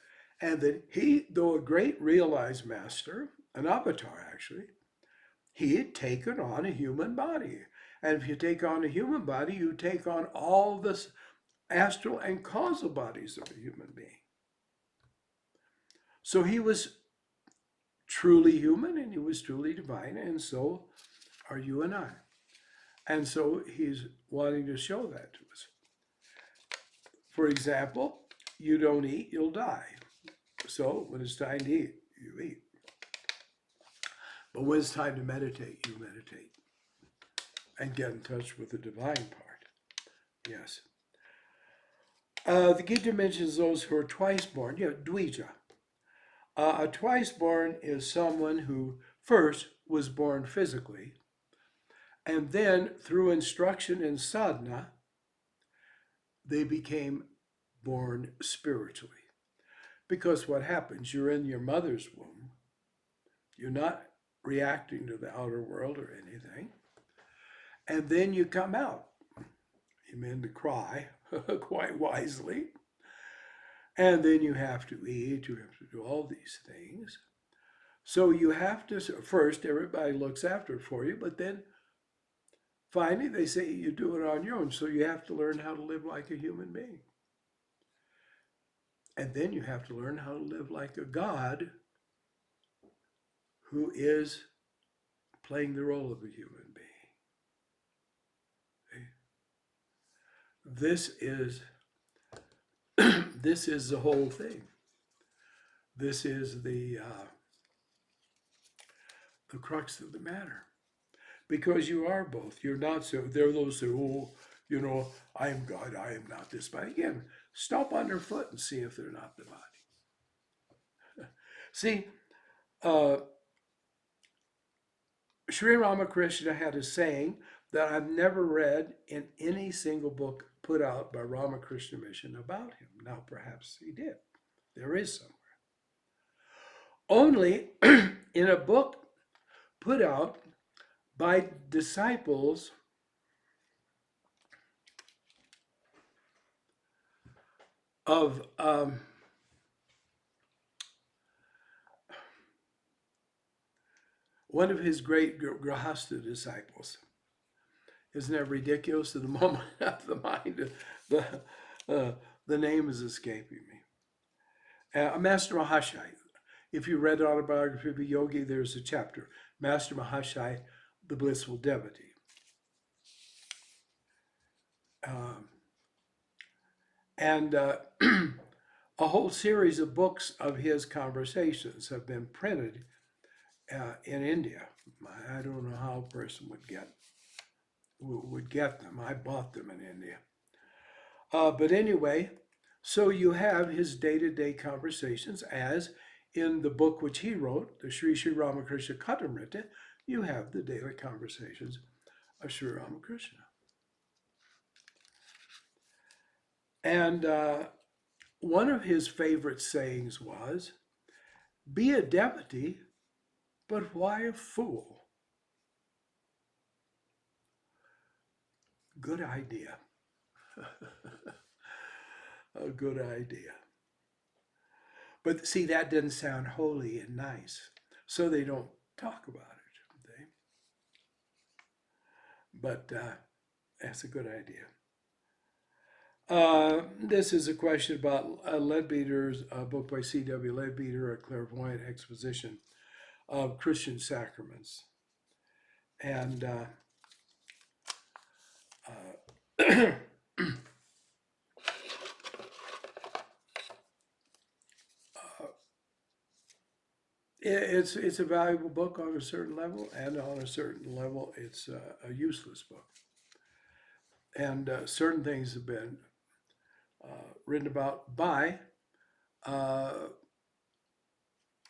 A: and that he, though a great realized master, an avatar actually, he had taken on a human body. And if you take on a human body, you take on all the astral and causal bodies of a human being. So he was truly human and he was truly divine, and so are you and I. And so he's wanting to show that to us. For example, you don't eat, you'll die. So when it's time to eat, you eat. But when it's time to meditate, you meditate and get in touch with the divine part. Yes. The Gita mentions those who are twice born. Yeah, dwija. A twice born is someone who first was born physically, and then through instruction in sadhana, they became born spiritually. Because what happens, you're in your mother's womb, you're not reacting to the outer world or anything, and then you come out. You mean to cry, quite wisely, and then you have to eat, you have to do all these things. So you have to, first everybody looks after it for you, but then finally they say you do it on your own. So you have to learn how to live like a human being. And then you have to learn how to live like a God who is playing the role of a human being. Okay? This is the whole thing. This is the crux of the matter. Because you are both. You're not so. There are those who, I am God, I am not this body. Again, stomp on their foot and see if they're not the body. See, Sri Ramakrishna had a saying that I've never read in any single book put out by Ramakrishna Mission about him. Now, perhaps he did. There is somewhere. Only in a book put out by disciples of one of his great Grahasta disciples. Isn't that ridiculous? At the moment of the mind, the name is escaping me. Master Mahashai. If you read the autobiography of a yogi, there's a chapter, Master Mahashai, the Blissful Devotee. And a whole series of books of his conversations have been printed in India. I don't know how a person would get them. I bought them in India. But anyway, so you have his day-to-day conversations as in the book which he wrote, the Sri Sri Ramakrishna Kathamrita, you have the daily conversations of Sri Ramakrishna. And one of his favorite sayings was, "Be a devotee, but why a fool?" Good idea. A good idea. But see, that doesn't sound holy and nice, so they don't talk about it. But that's a good idea. This is a question about Leadbeater's book by C.W. Leadbeater, A Clairvoyant Exposition of Christian Sacraments. And it's a valuable book on a certain level, and on a certain level, it's a useless book. And certain things have been written about by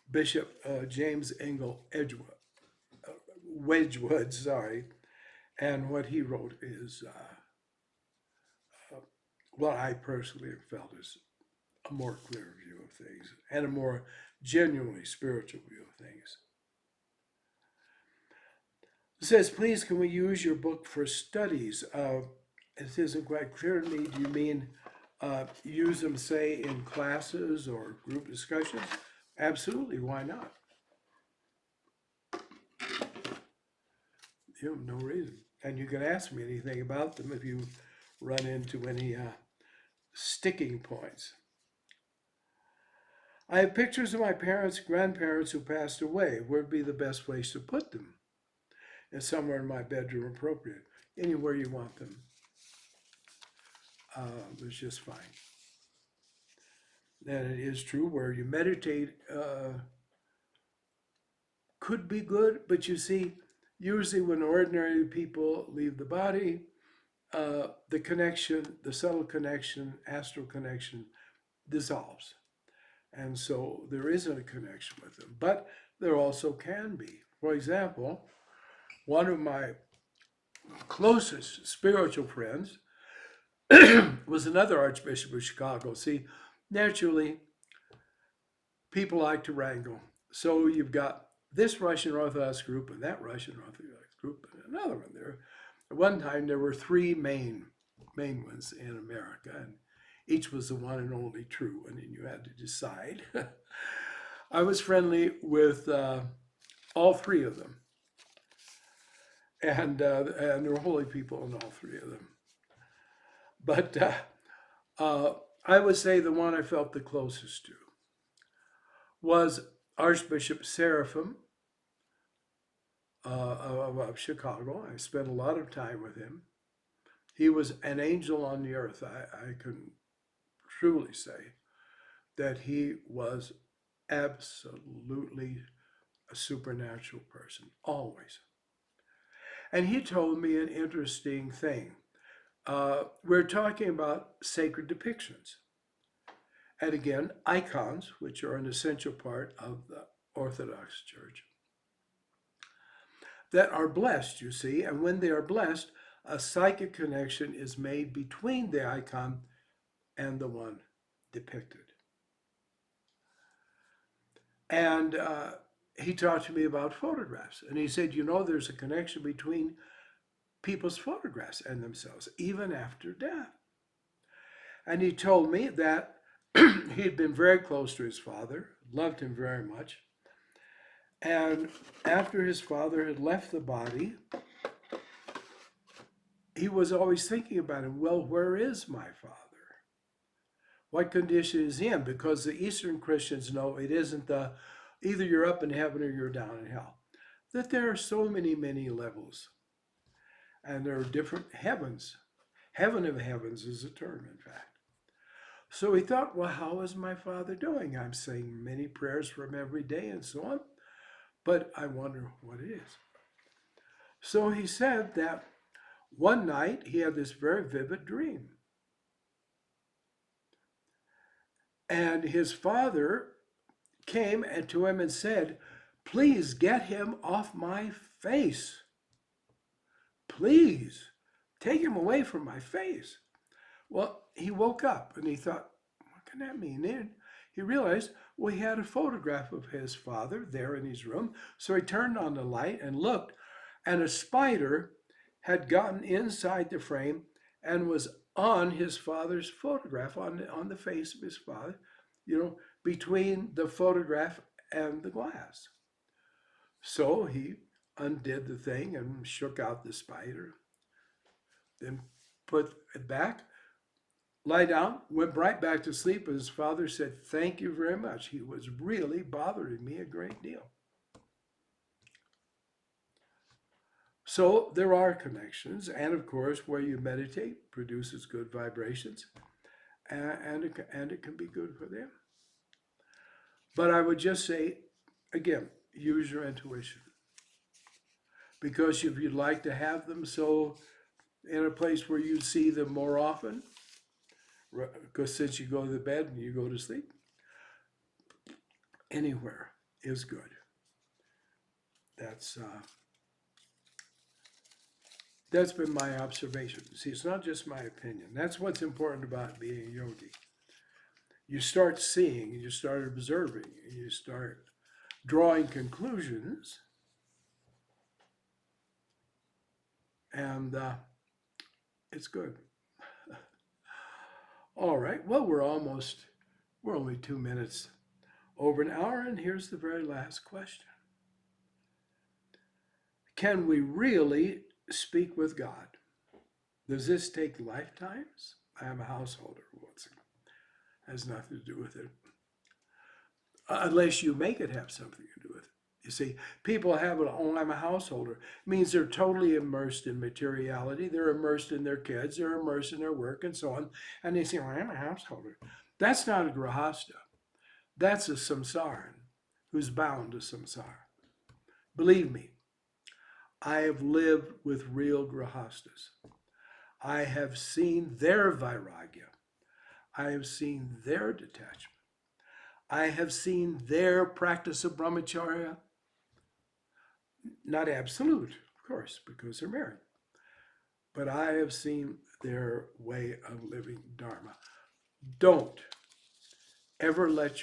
A: Bishop James Engel Wedgwood, and what he wrote is what I personally have felt is a more clear view of things and a more genuinely spiritual view of things. It says, please, can we use your book for studies? It isn't quite clear to me. Do you mean use them, say, in classes or group discussions? Absolutely, why not? No reason. And you can ask me anything about them if you run into any sticking points. I have pictures of my parents, grandparents who passed away. Where would be the best place to put them? And somewhere in my bedroom, appropriate. Anywhere you want them. It's just fine. And it is true, where you meditate could be good, but you see, usually when ordinary people leave the body, the connection, the subtle connection, astral connection, dissolves. And so there isn't a connection with them, but there also can be. For example, one of my closest spiritual friends was another Archbishop of Chicago. See, naturally, people like to wrangle. So you've got this Russian Orthodox group and that Russian Orthodox group and another one there. At one time, there were three main ones in America, and each was the one and only true one, and you had to decide. I was friendly with all three of them, and there were holy people in all three of them. But I would say the one I felt the closest to was Archbishop Seraphim of Chicago. I spent a lot of time with him. He was an angel on the earth. I can truly say that he was absolutely a supernatural person, always. And he told me an interesting thing. We're talking about sacred depictions. And again, icons, which are an essential part of the Orthodox Church, that are blessed, you see. And when they are blessed, a psychic connection is made between the icon and the one depicted. And he talked to me about photographs. And he said, there's a connection between people's photographs and themselves, even after death. And he told me that he had been very close to his father, loved him very much. And after his father had left the body, he was always thinking about him. Well, where is my father? What condition is he in? Because the Eastern Christians know it isn't either you're up in heaven or you're down in hell. That there are so many, many levels. And there are different heavens. Heaven of heavens is a term, in fact. So he thought, well, how is my father doing? I'm saying many prayers for him every day and so on, but I wonder what it is. So he said that one night he had this very vivid dream. And his father came to him and said, "Please get him off my face. Please take him away from my face." Well, he woke up and he thought, what can that mean? And he realized, well, he had a photograph of his father there in his room. So he turned on the light and looked, and a spider had gotten inside the frame and was on his father's photograph, on the face of his father, between the photograph and the glass. So he undid the thing and shook out the spider, then put it back, lie down, went right back to sleep. His father said, "Thank you very much. He was really bothering me a great deal." So there are connections, and of course, where you meditate produces good vibrations, and it can be good for them. But I would just say, again, use your intuition. Because if you'd like to have them so in a place where you see them more often, because since you go to bed and you go to sleep, anywhere is good. That's been my observation. See, it's not just my opinion. That's what's important about being a yogi. You start seeing, you start observing, you start drawing conclusions, and it's good. All right, well, we're only 2 minutes over an hour, and here's the very last question. Can we really speak with God? Does this take lifetimes? I am a householder. Has nothing to do with it. Unless you make it have something to do with it. You see, people have it, "Oh, I'm a householder." It means they're totally immersed in materiality. They're immersed in their kids. They're immersed in their work and so on. And they say, "Well, I'm a householder." That's not a grahasta. That's a samsaran who's bound to samsara. Believe me, I have lived with real grahastas. I have seen their vairagya. I have seen their detachment. I have seen their practice of brahmacharya. Not absolute, of course, because they're married. But I have seen their way of living dharma. Don't ever let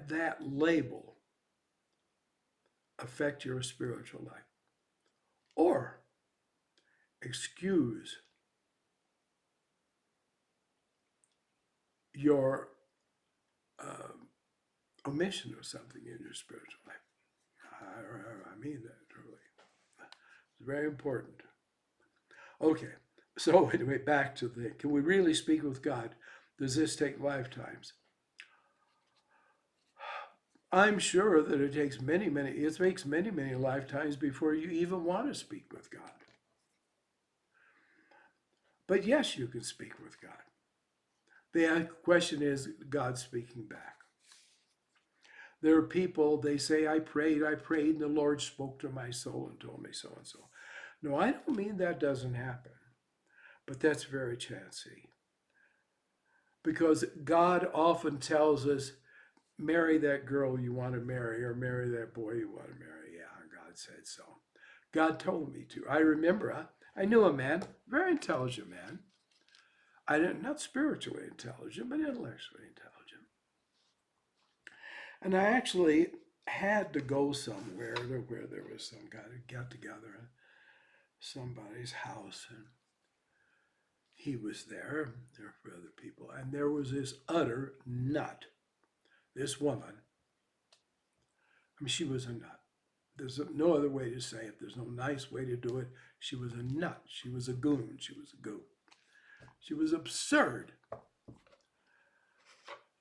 A: that label affect your spiritual life, or excuse your omission of something in your spiritual life. I mean that truly. It's very important. Okay, so anyway, back to can we really speak with God? Does this take lifetimes? I'm sure that it takes many lifetimes before you even want to speak with God. But yes, you can speak with God. The question is God speaking back. There are people, they say, I prayed, and the Lord spoke to my soul and told me so and so. No, I don't mean that doesn't happen, but that's very chancy. Because God often tells us, marry that girl you want to marry, or marry that boy you want to marry. Yeah, God said so. God told me to. I remember, I knew a man, very intelligent man. Not spiritually intelligent, but intellectually intelligent. And I actually had to go somewhere where there was some kind of get together at somebody's house, and he was there were other people, and there was this utter nut. This woman, I mean, she was a nut. There's no other way to say it. There's no nice way to do it. She was a nut. She was a goon. She was a goon. She was absurd.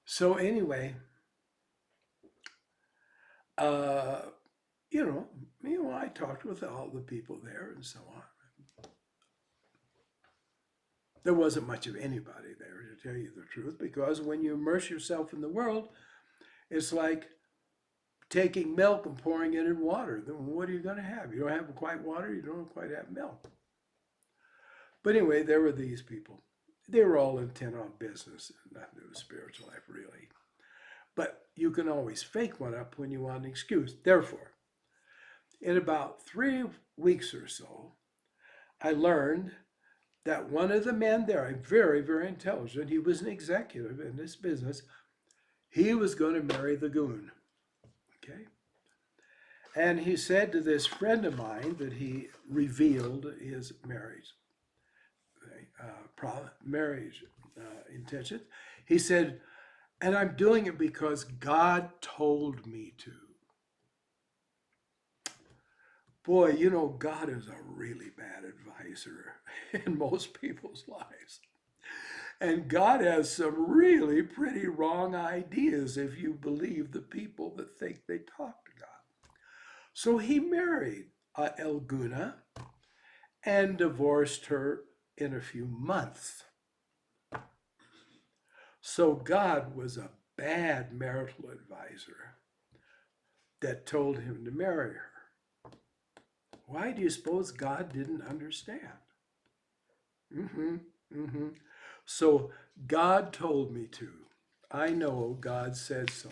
A: So anyway, I talked with all the people there and so on. There wasn't much of anybody there, to tell you the truth, because when you immerse yourself in the world, it's like taking milk and pouring it in water. Then what are you going to have? You don't have quite water, you don't quite have milk. But anyway, there were these people. they were all intent on business, nothing to do with spiritual life, really. But you can always fake one up when you want an excuse. Therefore, in about 3 weeks or so, I learned that one of the men there, very, very intelligent, he was an executive in this business, he was going to marry the goon. Okay? And he said to this friend of mine that he revealed his marriage intention. He said, and I'm doing it because God told me to. Boy, you know, God is a really bad advisor in most people's lives. And God has some really pretty wrong ideas if you believe the people that think they talk to God. So he married Elguna and divorced her in a few months. So God was a bad marital advisor that told him to marry her. Why do you suppose God didn't understand? So God told me to. I know God said so.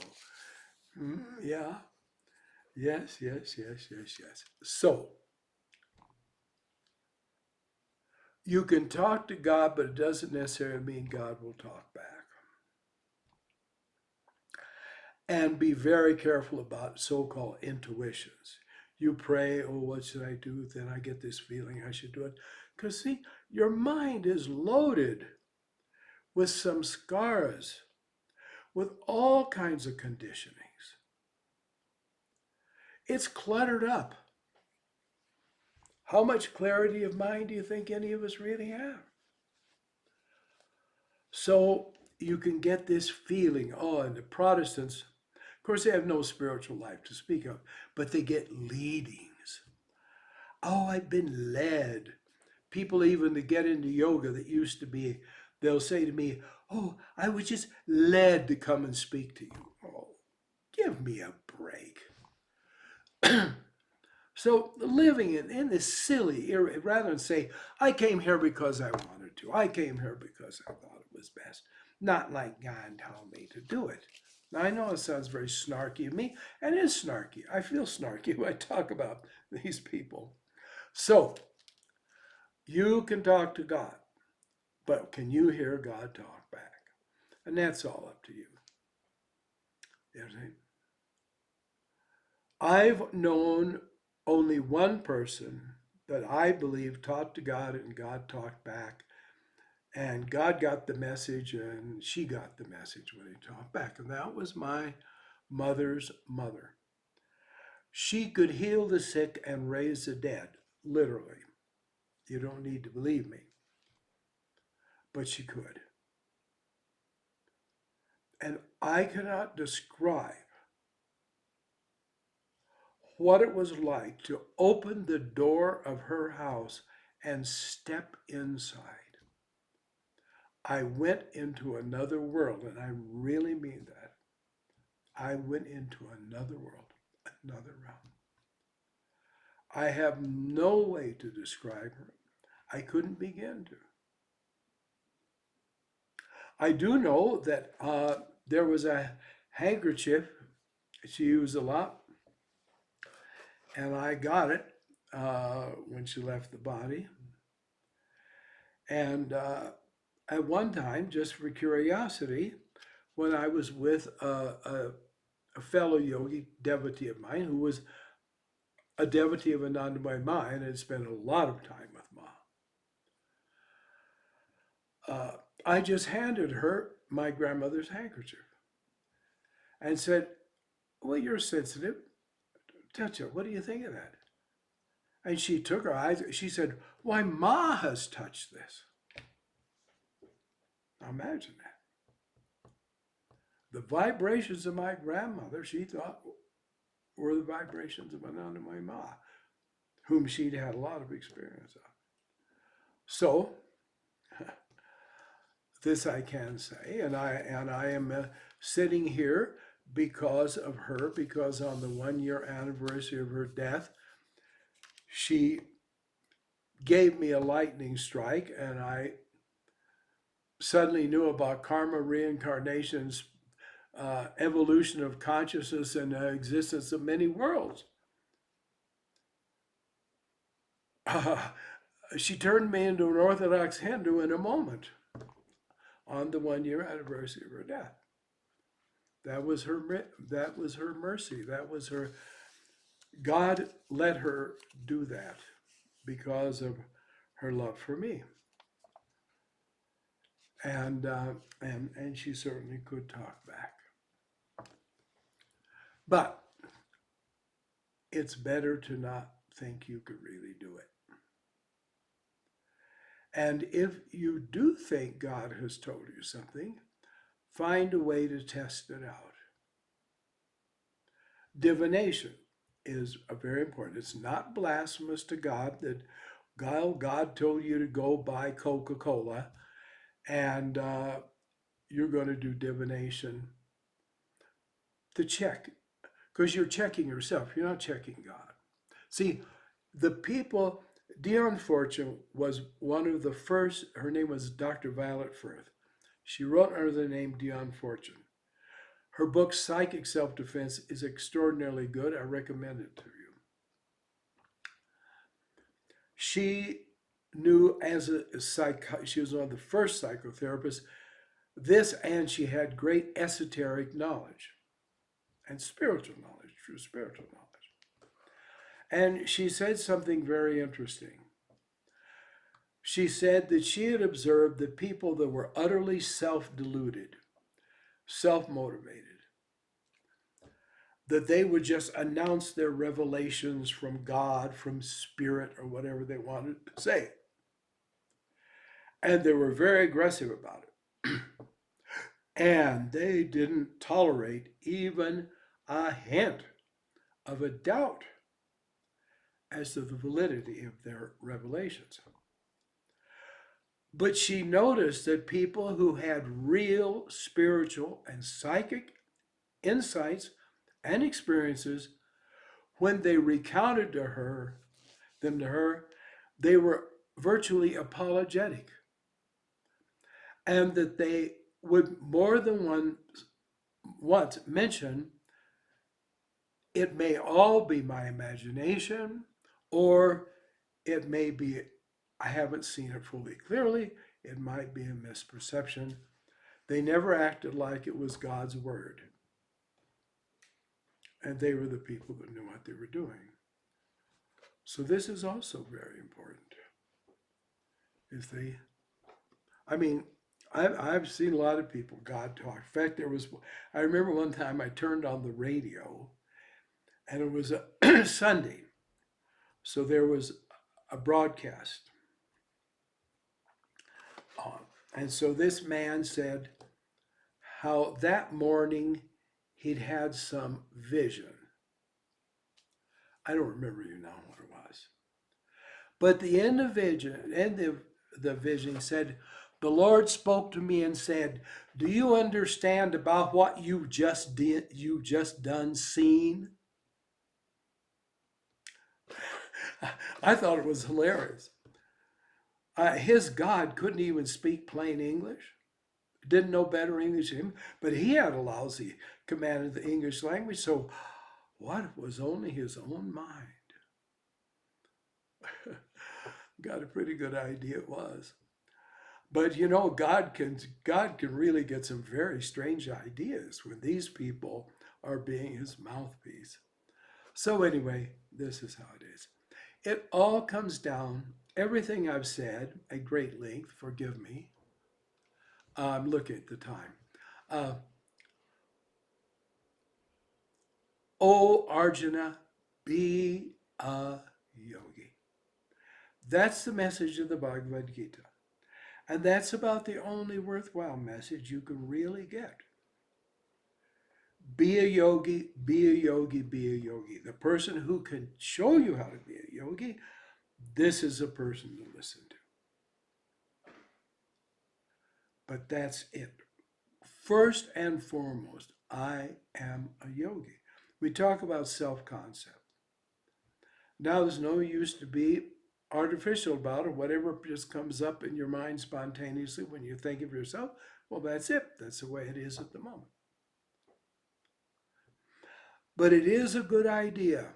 A: Yeah. Yes. So you can talk to God, but it doesn't necessarily mean God will talk back. And be very careful about so-called intuitions. You pray, oh, what should I do? Then I get this feeling I should do it. Because see, your mind is loaded with some scars, with all kinds of conditionings. It's cluttered up. How much clarity of mind do you think any of us really have? So you can get this feeling, oh, and the Protestants, of course, they have no spiritual life to speak of, but they get leadings. Oh, I've been led. People even that get into yoga that used to be, they'll say to me, oh, I was just led to come and speak to you. Oh, give me a break. So living in this silly era, rather than say, I came here because I wanted to. I came here because I thought it was best. Not like God told me to do it. Now, I know it sounds very snarky of me, and it is snarky. I feel snarky when I talk about these people. So, you can talk to God, but can you hear God talk back? And that's all up to you. You know what I'm saying? I've known only one person that I believe talked to God and God talked back. And God got the message and she got the message when he talked back. And that was my mother's mother. She could heal the sick and raise the dead, literally. You don't need to believe me. But she could. And I cannot describe what it was like to open the door of her house and step inside. I went into another world, and I really mean that. I went into another world, another realm. I have no way to describe her. I couldn't begin to. I do know that there was a handkerchief she used a lot, and I got it when she left the body. And at one time, just for curiosity, when I was with a fellow yogi devotee of mine who was a devotee of Anandamayi Ma and had spent a lot of time with Ma, I just handed her my grandmother's handkerchief and said, well, you're sensitive. Touch it. What do you think of that? And she took her eyes. She said, why, Ma has touched this. Now imagine that. The vibrations of my grandmother, she thought, were the vibrations of Anandamayi Ma, whom she'd had a lot of experience of. So, this I can say, and I am sitting here because of her, because on the 1-year anniversary of her death, she gave me a lightning strike, and I suddenly knew about karma, reincarnations, evolution of consciousness, and the existence of many worlds. She turned me into an Orthodox Hindu in a moment on the 1 year anniversary of her death. That was her. That was her mercy. That was her. God let her do that because of her love for me, and she certainly could talk back. But it's better to not think you could really do it. And if you do think God has told you something, find a way to test it out. Divination is very important. It's not blasphemous to God that God told you to go buy Coca-Cola and you're going to do divination to check, because you're checking yourself. You're not checking God. See, the people, Dion Fortune was one of the first. Her name was Dr. Violet Firth. She wrote under the name Dion Fortune. Her book, Psychic Self-Defense, is extraordinarily good. I recommend it to you. She knew as a she was one of the first psychotherapists, this, and she had great esoteric knowledge and spiritual knowledge, true spiritual knowledge. And she said something very interesting. She said that she had observed that people that were utterly self-deluded, self-motivated, that they would just announce their revelations from God, from spirit, or whatever they wanted to say. And they were very aggressive about it. And they didn't tolerate even a hint of a doubt as to the validity of their revelations. But she noticed that people who had real spiritual and psychic insights and experiences, when they recounted them to her, they were virtually apologetic. And that they would more than once mention, it may all be my imagination, or it may be, I haven't seen it fully clearly, it might be a misperception. They never acted like it was God's word. And they were the people that knew what they were doing. So this is also very important. I've seen a lot of people God talk. In fact, I remember one time I turned on the radio and it was a Sunday. So there was a broadcast on. And so this man said how that morning he'd had some vision. I don't remember now what it was. But the end of the vision said, the Lord spoke to me and said, do you understand about what you just done seen? I thought it was hilarious. His God couldn't even speak plain English, didn't know better English than him, but he had a lousy command of the English language, so what was only his own mind? Got a pretty good idea it was. But you know, God can really get some very strange ideas when these people are being his mouthpiece. So anyway, this is how it is. It all comes down, everything I've said at great length, forgive me. I'm looking at the time. O Arjuna, be a yogi. That's the message of the Bhagavad Gita. And that's about the only worthwhile message you can really get. Be a yogi, be a yogi, be a yogi. The person who can show you how to be a yogi, this is a person to listen to. But that's it. First and foremost, I am a yogi. We talk about self-concept. Now, there's no use to be artificial about it, whatever just comes up in your mind spontaneously when you think of yourself, well, that's it. That's the way it is at the moment. But it is a good idea.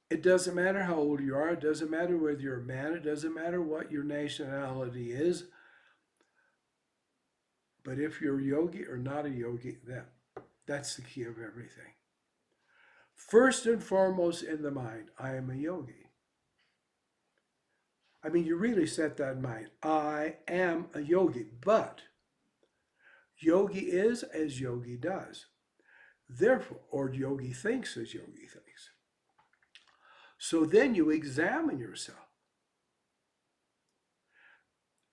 A: It doesn't matter how old you are. It doesn't matter whether you're a man. It doesn't matter what your nationality is. But if you're a yogi or not a yogi, that's the key of everything. First and foremost in the mind, I am a yogi. I mean, you really set that in mind. I am a yogi, but yogi is as yogi does. Therefore, or yogi thinks as yogi thinks. So then you examine yourself.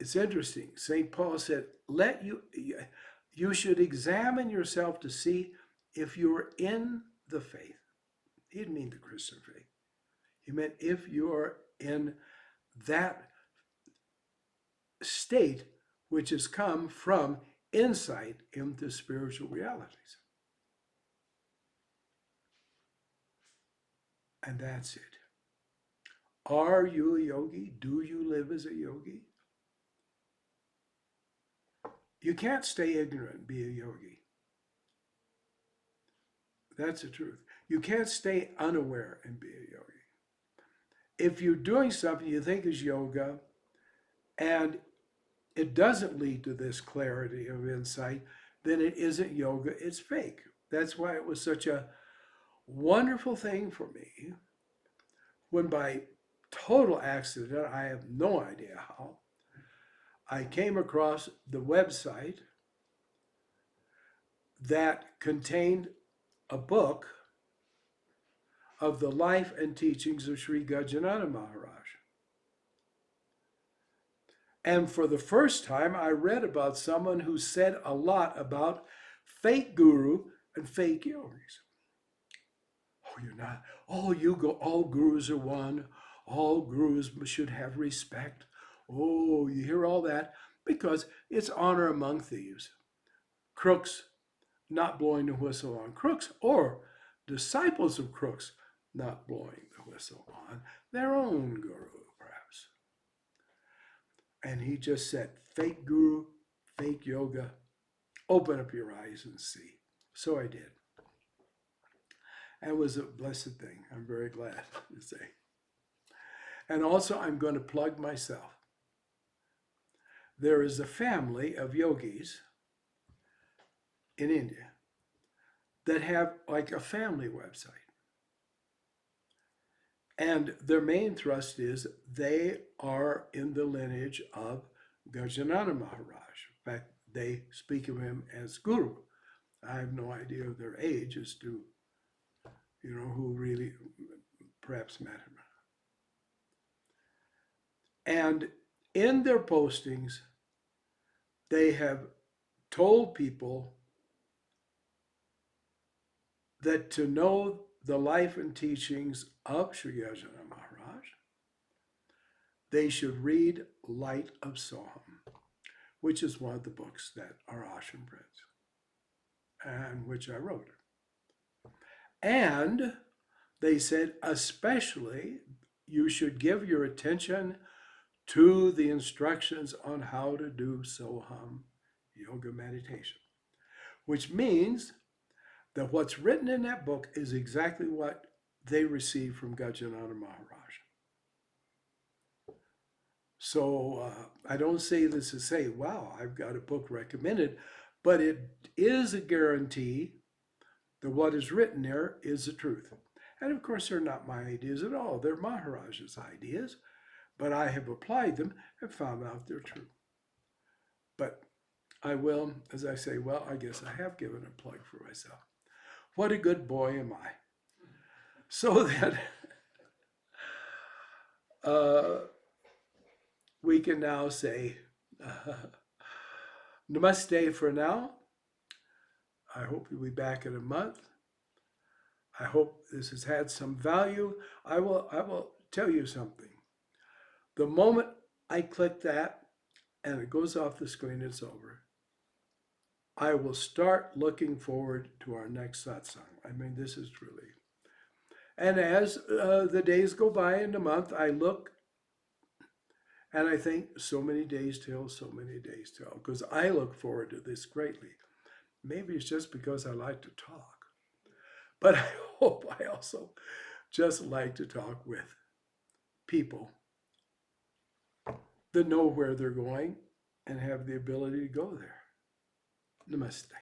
A: It's interesting. St. Paul said, you should examine yourself to see if you're in the faith. He didn't mean the Christian faith. He meant if you're in that state which has come from insight into spiritual realities. And that's it. Are you a yogi? Do you live as a yogi? You can't stay ignorant and be a yogi. That's the truth. You can't stay unaware and be a yogi. If you're doing something you think is yoga and it doesn't lead to this clarity of insight, then it isn't yoga, it's fake. That's why it was such a wonderful thing for me when by total accident, I have no idea how, I came across the website that contained a book of the life and teachings of Sri Gajanana Maharaj. And for the first time, I read about someone who said a lot about fake guru and fake yogis. Oh, you're not. Oh, you go. All gurus are one. All gurus should have respect. Oh, you hear all that because it's honor among thieves. Crooks not blowing the whistle on crooks, or disciples of crooks not blowing the whistle on their own guru, perhaps. And he just said, fake guru, fake yoga, open up your eyes and see. So I did. And it was a blessed thing. I'm very glad to say. And also, I'm going to plug myself. There is a family of yogis in India that have like a family website. And their main thrust is they are in the lineage of Gajanana Maharaj. In fact, they speak of him as Guru. I have no idea of their age as to, who really perhaps met him. And in their postings, they have told people that to know the life and teachings of Sri Gajanana Maharaj, they should read Light of Soham, which is one of the books that our ashram prints, and which I wrote. And they said, especially, you should give your attention to the instructions on how to do Soham yoga meditation, which means that what's written in that book is exactly what they received from Gajanana Maharaj. So I don't say this to say, wow, I've got a book recommended, but it is a guarantee that what is written there is the truth. And of course, they're not my ideas at all. They're Maharaj's ideas, but I have applied them and found out they're true. But I will, as I say, well, I guess I have given a plug for myself. What a good boy am I. So that we can now say namaste for now. I hope you'll be back in a month. I hope this has had some value. I will tell you something. The moment I click that and it goes off the screen, it's over. I will start looking forward to our next satsang. I mean, this is truly. And as the days go by in the month, I look and I think, so many days till, so many days till, because I look forward to this greatly. Maybe it's just because I like to talk, but I hope I also just like to talk with people that know where they're going and have the ability to go there. Namaste.